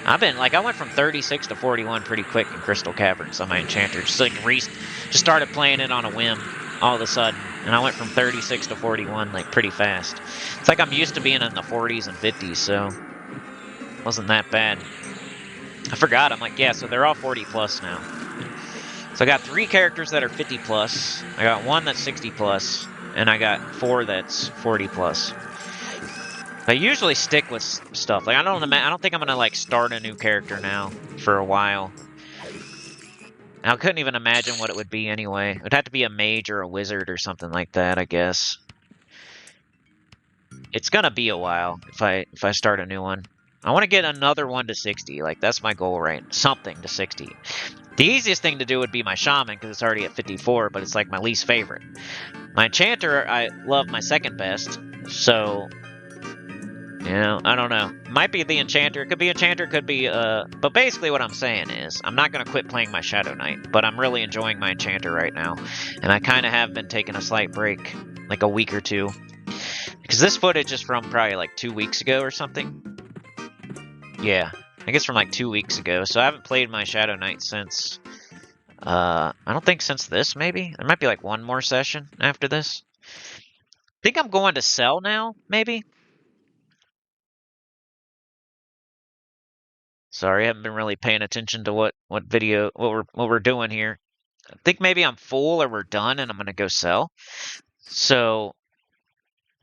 I went from 36 to 41 pretty quick in Crystal Caverns on my Enchanter. Just started playing it on a whim all of a sudden. And I went from 36 to 41, like, pretty fast. It's like I'm used to being in the 40s and 50s, so it wasn't that bad. I forgot. I'm like, yeah, so they're all 40 plus now. So I got 3 characters that are 50 plus. I got 1 that's 60 plus, and I got 4 that's 40 plus. I usually stick with stuff. Like I don't think I'm gonna like start a new character now for a while. I couldn't even imagine what it would be anyway. It would have to be a mage or a wizard or something like that, I guess. It's gonna be a while if I start a new one. I want to get another one to 60. Like that's my goal, right? Something to 60. The easiest thing to do would be my Shaman because it's already at 54, but it's like my least favorite. My Enchanter, I love my 2nd best. So, you know, I don't know. Might be the Enchanter. It could be Enchanter, could be, but basically what I'm saying is, I'm not going to quit playing my Shadow Knight, but I'm really enjoying my Enchanter right now. And I kind of have been taking a slight break, like a week or 2. Because this footage is from probably like 2 weeks ago or something. Yeah, I guess from like 2 weeks ago. So I haven't played my Shadow Knight since, I don't think since this, maybe? There might be like one more session after this. think I'm going to sell now, maybe? Sorry, I haven't been really paying attention to what we're doing here. I think maybe I'm full or we're done and I'm gonna go sell. So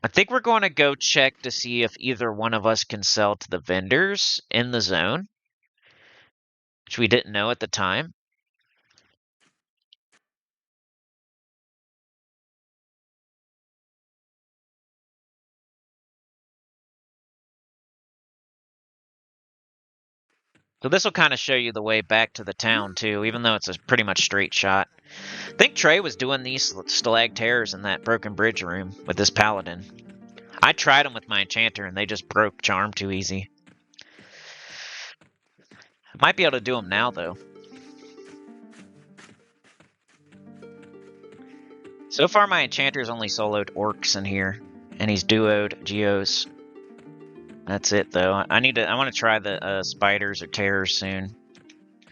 I think we're going to go check to see if either one of us can sell to the vendors in the zone, which we didn't know at the time. So this will kind of show you the way back to the town too, even though it's a pretty much straight shot. I think Trey was doing these stalag terrors in that broken bridge room with this paladin. I tried them with my enchanter and they just broke charm too easy. I might be able to do them now though. So far my enchanter's only soloed orcs in here, and he's duoed geos. That's it though. I want to try the spiders or terrors soon. I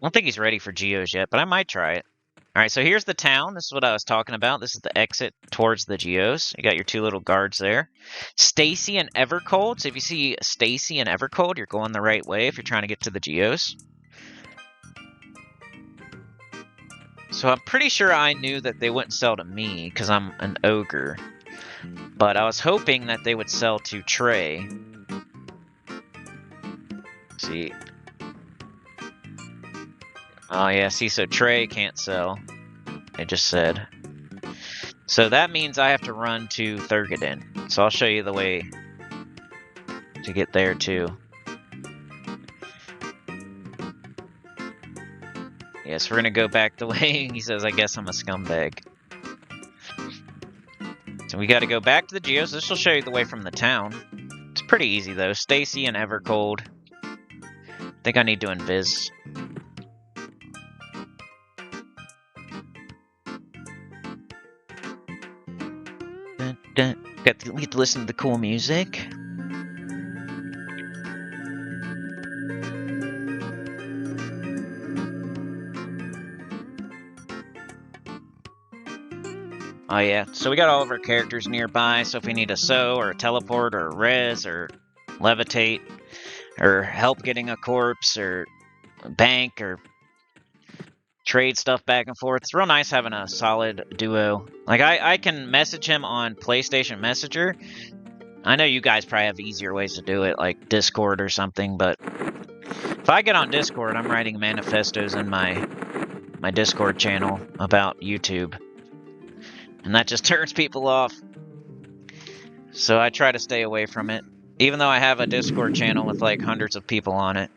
don't think he's ready for geos yet, but I might try it. Alright, so here's the town. This is what I was talking about. This is the exit towards the geos. You got your two little guards there. Stacy and Evercold. So if you see Stacy and Evercold, you're going the right way if you're trying to get to the geos. So I'm pretty sure I knew that they wouldn't sell to me because I'm an ogre. But I was hoping that they would sell to Trey. Let's see. Oh yeah, see, so Trey can't sell. It just said. So that means I have to run to Thurgoden. So I'll show you the way to get there too. Yes, we're gonna go back the way he says, I guess I'm a scumbag. So we gotta go back to the geos. This will show you the way from the town. It's pretty easy though. Stacy and Evercold. I think I need to invis. We get to listen to the cool music. Oh yeah, so we got all of our characters nearby, so if we need a sew or a teleport or a res or levitate or help getting a corpse or a bank or trade stuff back and forth, it's real nice having a solid duo. Like I can message him on PlayStation Messenger. I know you guys probably have easier ways to do it, like Discord or something, but if I get on Discord, I'm writing manifestos in my Discord channel about YouTube. And that just turns people off. So I try to stay away from it. Even though I have a Discord channel with like hundreds of people on it.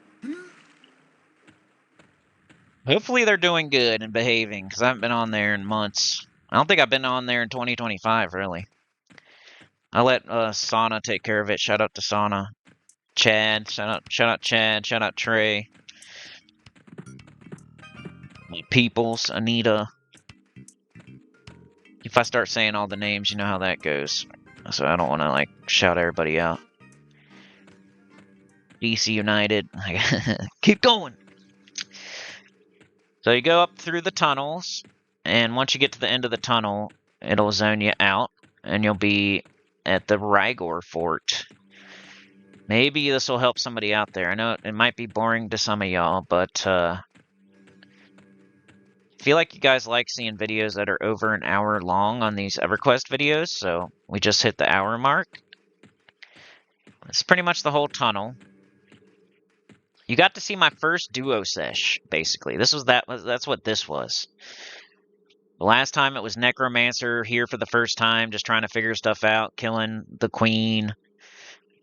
Hopefully they're doing good and behaving, because I haven't been on there in months. I don't think I've been on there in 2025, really. I let Sauna take care of it. Shout out to Sauna. Chad. Shout out Chad. Shout out Trey. Peoples. Anita. If I start saying all the names, you know how that goes. So I don't want to, like, shout everybody out. DC United. Keep going! So you go up through the tunnels, and once you get to the end of the tunnel, it'll zone you out, and you'll be at the Rygor Fort. Maybe this will help somebody out there. I know it might be boring to some of y'all, but I feel like you guys like seeing videos that are over an hour long on these EverQuest videos, so we just hit the hour mark. That's pretty much the whole tunnel. You got to see my first duo sesh, basically. That's what this was. The last time it was Necromancer here for the first time, just trying to figure stuff out, killing the queen,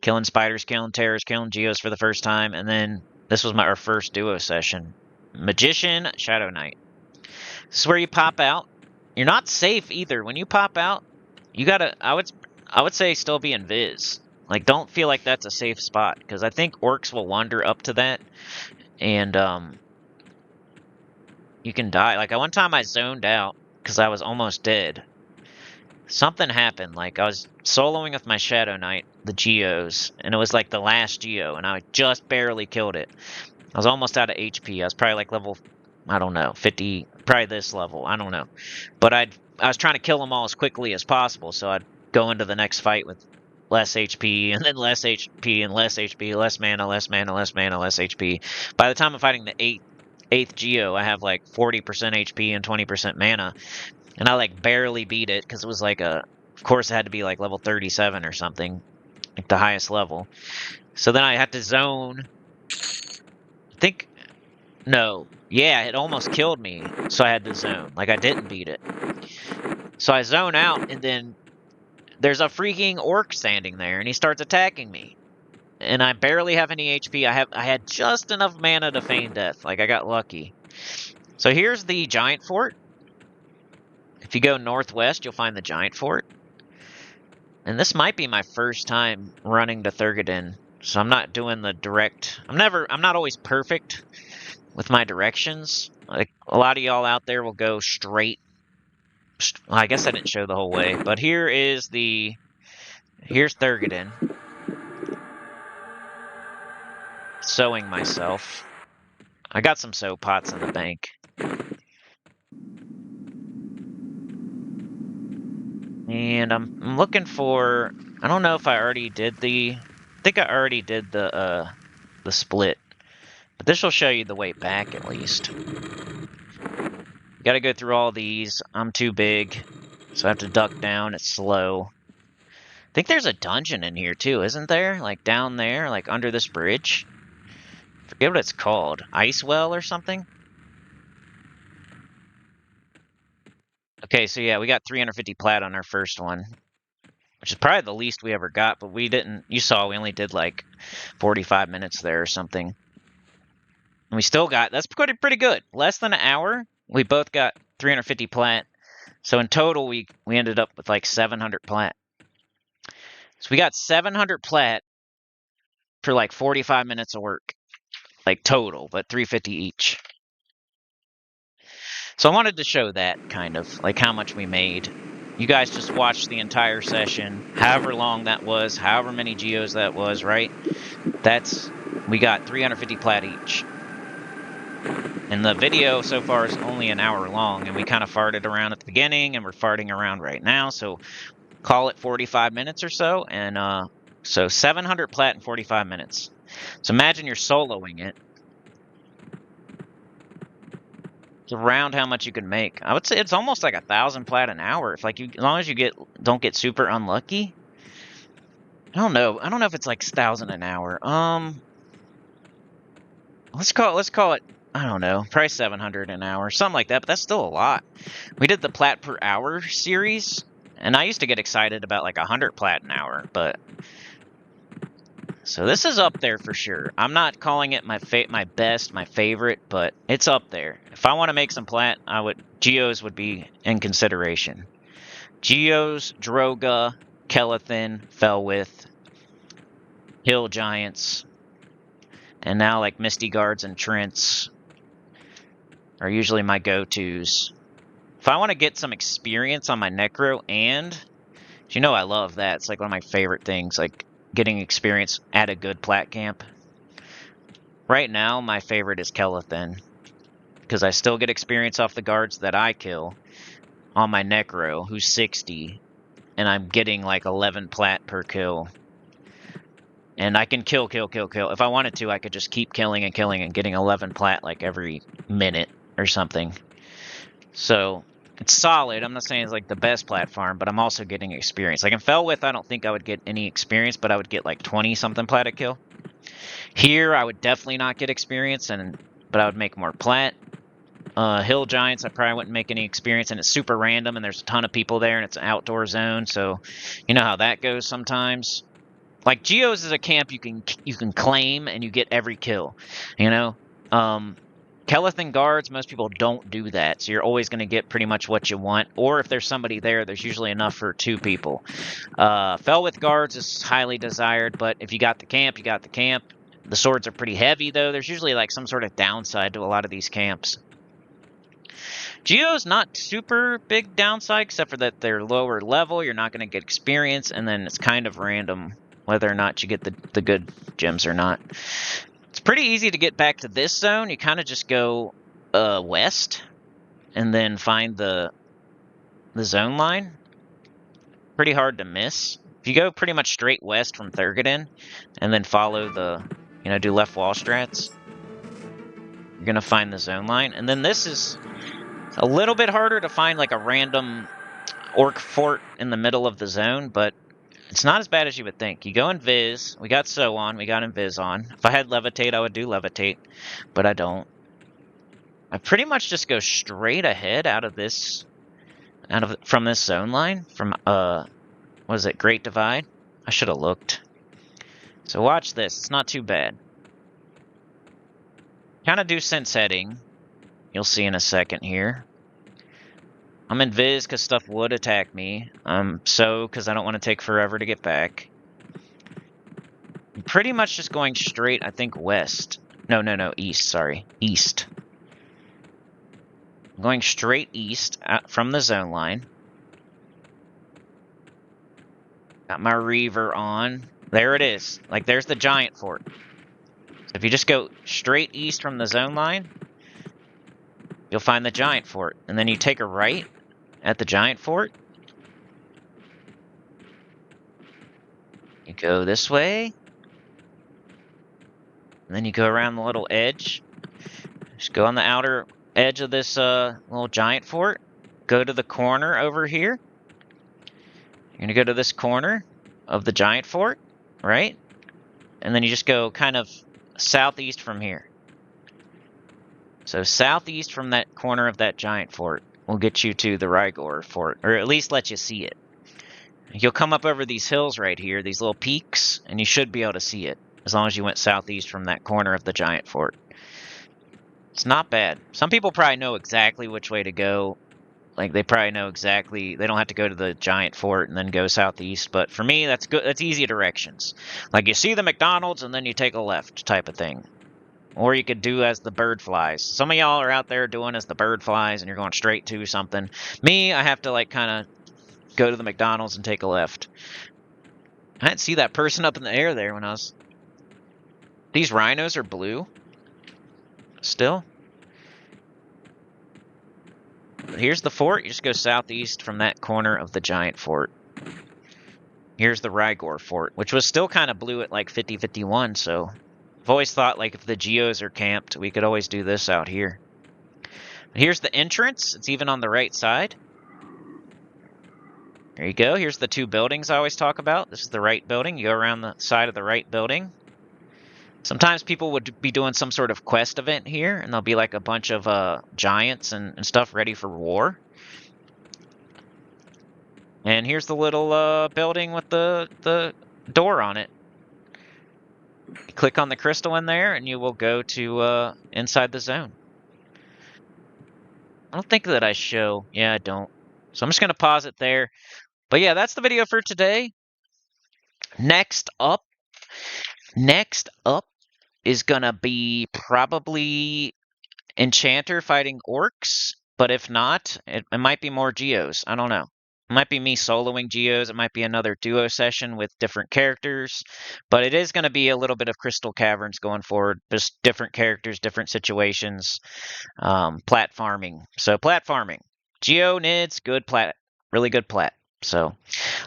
killing spiders, killing terrors, killing geos for the first time, and then this was our first duo session. Magician, Shadow Knight. This is where you pop out. You're not safe either. When you pop out, you gotta, I would say still be invis. Like, don't feel like that's a safe spot, because I think orcs will wander up to that, and you can die. Like, one time I zoned out, because I was almost dead. Something happened, like, I was soloing with my Shadow Knight, the Geos, and it was like the last Geo, and I just barely killed it. I was almost out of HP. I was probably like level I don't know, 50, probably this level, I don't know. But I was trying to kill them all as quickly as possible, so I'd go into the next fight with less HP, and then less HP, and less HP, less mana, less mana, less mana, less HP. By the time I'm fighting the eighth Geo, I have like 40% HP and 20% mana, and I like barely beat it, because it was like of course it had to be like level 37 or something, like the highest level. So then I had to zone, I think, no, yeah, it almost killed me, so I had to zone, like I didn't beat it. So I zone out, and then there's a freaking orc standing there, and he starts attacking me. And I barely have any HP. I had just enough mana to feign death. Like, I got lucky. So here's the giant fort. If you go northwest, you'll find the giant fort. And this might be my first time running to Thurgoden, so I'm not doing the direct. I'm not always perfect with my directions. Like, a lot of y'all out there will go straight. Well, I guess I didn't show the whole way, but here's Thurgoden. Sewing myself. I got some sew pots in the bank. And I'm looking for, I don't know if I already did I think I already did the split. But this will show you the way back at least. You gotta go through all these. I'm too big, so I have to duck down. It's slow. I think there's a dungeon in here too, isn't there? Like down there, like under this bridge. Forget what it's called. Ice Well or something? Okay, so yeah, we got 350 plat on our first one, which is probably the least we ever got, but we didn't, you saw we only did like 45 minutes there or something. And we still got, that's pretty good. Less than an hour, we both got 350 plat. So in total, we ended up with like 700 plat. So we got 700 plat for like 45 minutes of work, like total, but 350 each. So I wanted to show that kind of, like how much we made. You guys just watched the entire session, however long that was, however many geos that was, right? We got 350 plat each. And the video so far is only an hour long, and we kind of farted around at the beginning, and we're farting around right now, so call it 45 minutes or so, and so 700 plat in 45 minutes. So imagine you're soloing it. It's around how much you can make. I would say it's almost like 1,000 plat an hour. If like as long as you don't get super unlucky. I don't know if it's like 1,000 an hour. Let's call it, I don't know, probably 700 an hour, something like that, but that's still a lot. We did the plat per hour series, and I used to get excited about like 100 plat an hour, but so this is up there for sure. I'm not calling it my best, my favorite, but it's up there. If I want to make some plat, geos would be in consideration. Geos, Droga, Kelethin, Felwith, Hill Giants, and now like Misty Guards and Trents are usually my go-tos. If I want to get some experience on my Necro, and you know I love that. It's like one of my favorite things, like getting experience at a good plat camp. Right now, my favorite is Kelethin, because I still get experience off the guards that I kill on my Necro, who's 60, and I'm getting like 11 plat per kill. And I can kill. If I wanted to, I could just keep killing and killing and getting 11 plat like every minute or something. So it's solid. I'm not saying it's like the best platform, but I'm also getting experience. Like in Felwith, I don't think I would get any experience, but I would get like 20-something plat a kill. Here, I would definitely not get experience, but I would make more plat. Hill Giants, I probably wouldn't make any experience, and it's super random, and there's a ton of people there, and it's an outdoor zone, so you know how that goes sometimes. Like Geos is a camp you can claim and you get every kill, you know. Kelethin guards, most people don't do that, so you're always going to get pretty much what you want. Or if there's somebody there, there's usually enough for 2 people. Felwith guards is highly desired, but if you got the camp, you got the camp. The swords are pretty heavy though. There's usually like some sort of downside to a lot of these camps. Geo's not super big downside, except for that they're lower level. You're not going to get experience, and then it's kind of random whether or not you get the good gems or not. It's pretty easy to get back to this zone. You kind of just go west, and then find the zone line. Pretty hard to miss. If you go pretty much straight west from Thurgoden, and then follow the, do left wall strats, you're gonna find the zone line. And then this is a little bit harder to find, like a random orc fort in the middle of the zone, but it's not as bad as you would think. You go invis. We got so on. We got invis on. If I had levitate, I would do levitate, but I don't. I pretty much just go straight ahead from this zone line, from what is it, Great Divide? I should have looked. So watch this. It's not too bad. Kind of do sense heading. You'll see in a second here. I'm invis because stuff would attack me. Because I don't want to take forever to get back. I'm pretty much just going straight, I think, west. No, east, sorry. East. I'm going straight east from the zone line. Got my Reaver on. There it is. Like, there's the giant fort. So if you just go straight east from the zone line, you'll find the giant fort. And then you take a right at the giant fort. You go this way. And then you go around the little edge. Just go on the outer edge of this little giant fort. Go to the corner over here. You're going to go to this corner of the giant fort, right? And then you just go kind of southeast from here. So southeast from that corner of that giant fort will get you to the Rygor fort, or at least let you see it. You'll come up over these hills right here, these little peaks, and you should be able to see it, as long as you went southeast from that corner of the giant fort. It's not bad. Some people probably know exactly which way to go. Like, they probably know exactly, they don't have to go to the giant fort and then go southeast, but for me, that's good. That's easy directions. Like, you see the McDonald's and then you take a left type of thing. Or you could do as the bird flies. Some of y'all are out there doing as the bird flies and you're going straight to something. Me, I have to, like, kind of go to the McDonald's and take a left. I didn't see that person up in the air there when I was... These rhinos are blue. Still. Here's the fort. You just go southeast from that corner of the giant fort. Here's the Rygor fort, which was still kind of blue at like 50-51, so... I've always thought, like, if the geos are camped, we could always do this out here. Here's the entrance. It's even on the right side. There you go. Here's the two buildings I always talk about. This is the right building. You go around the side of the right building. Sometimes people would be doing some sort of quest event here, and there'll be, like, a bunch of giants and stuff ready for war. And here's the little building with the door on it. You click on the crystal in there, and you will go to inside the zone. I don't think that I show. Yeah, I don't. So I'm just going to pause it there. But yeah, that's the video for today. Next up is going to be probably Enchanter fighting orcs. But if not, it might be more geos. I don't know. It might be me soloing geos. It might be another duo session with different characters. But it is going to be a little bit of Crystal Caverns going forward. Just different characters, different situations. Plat farming. So plat farming. Geonids, good plat. Really good plat. So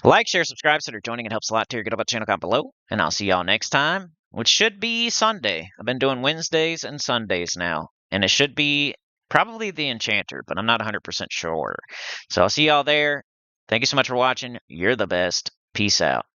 like, share, subscribe, consider joining. It helps a lot to get up at the channel, comment below. And I'll see y'all next time, which should be Sunday. I've been doing Wednesdays and Sundays now. And it should be probably the Enchanter, but I'm not 100% sure. So I'll see y'all there. Thank you so much for watching. You're the best. Peace out.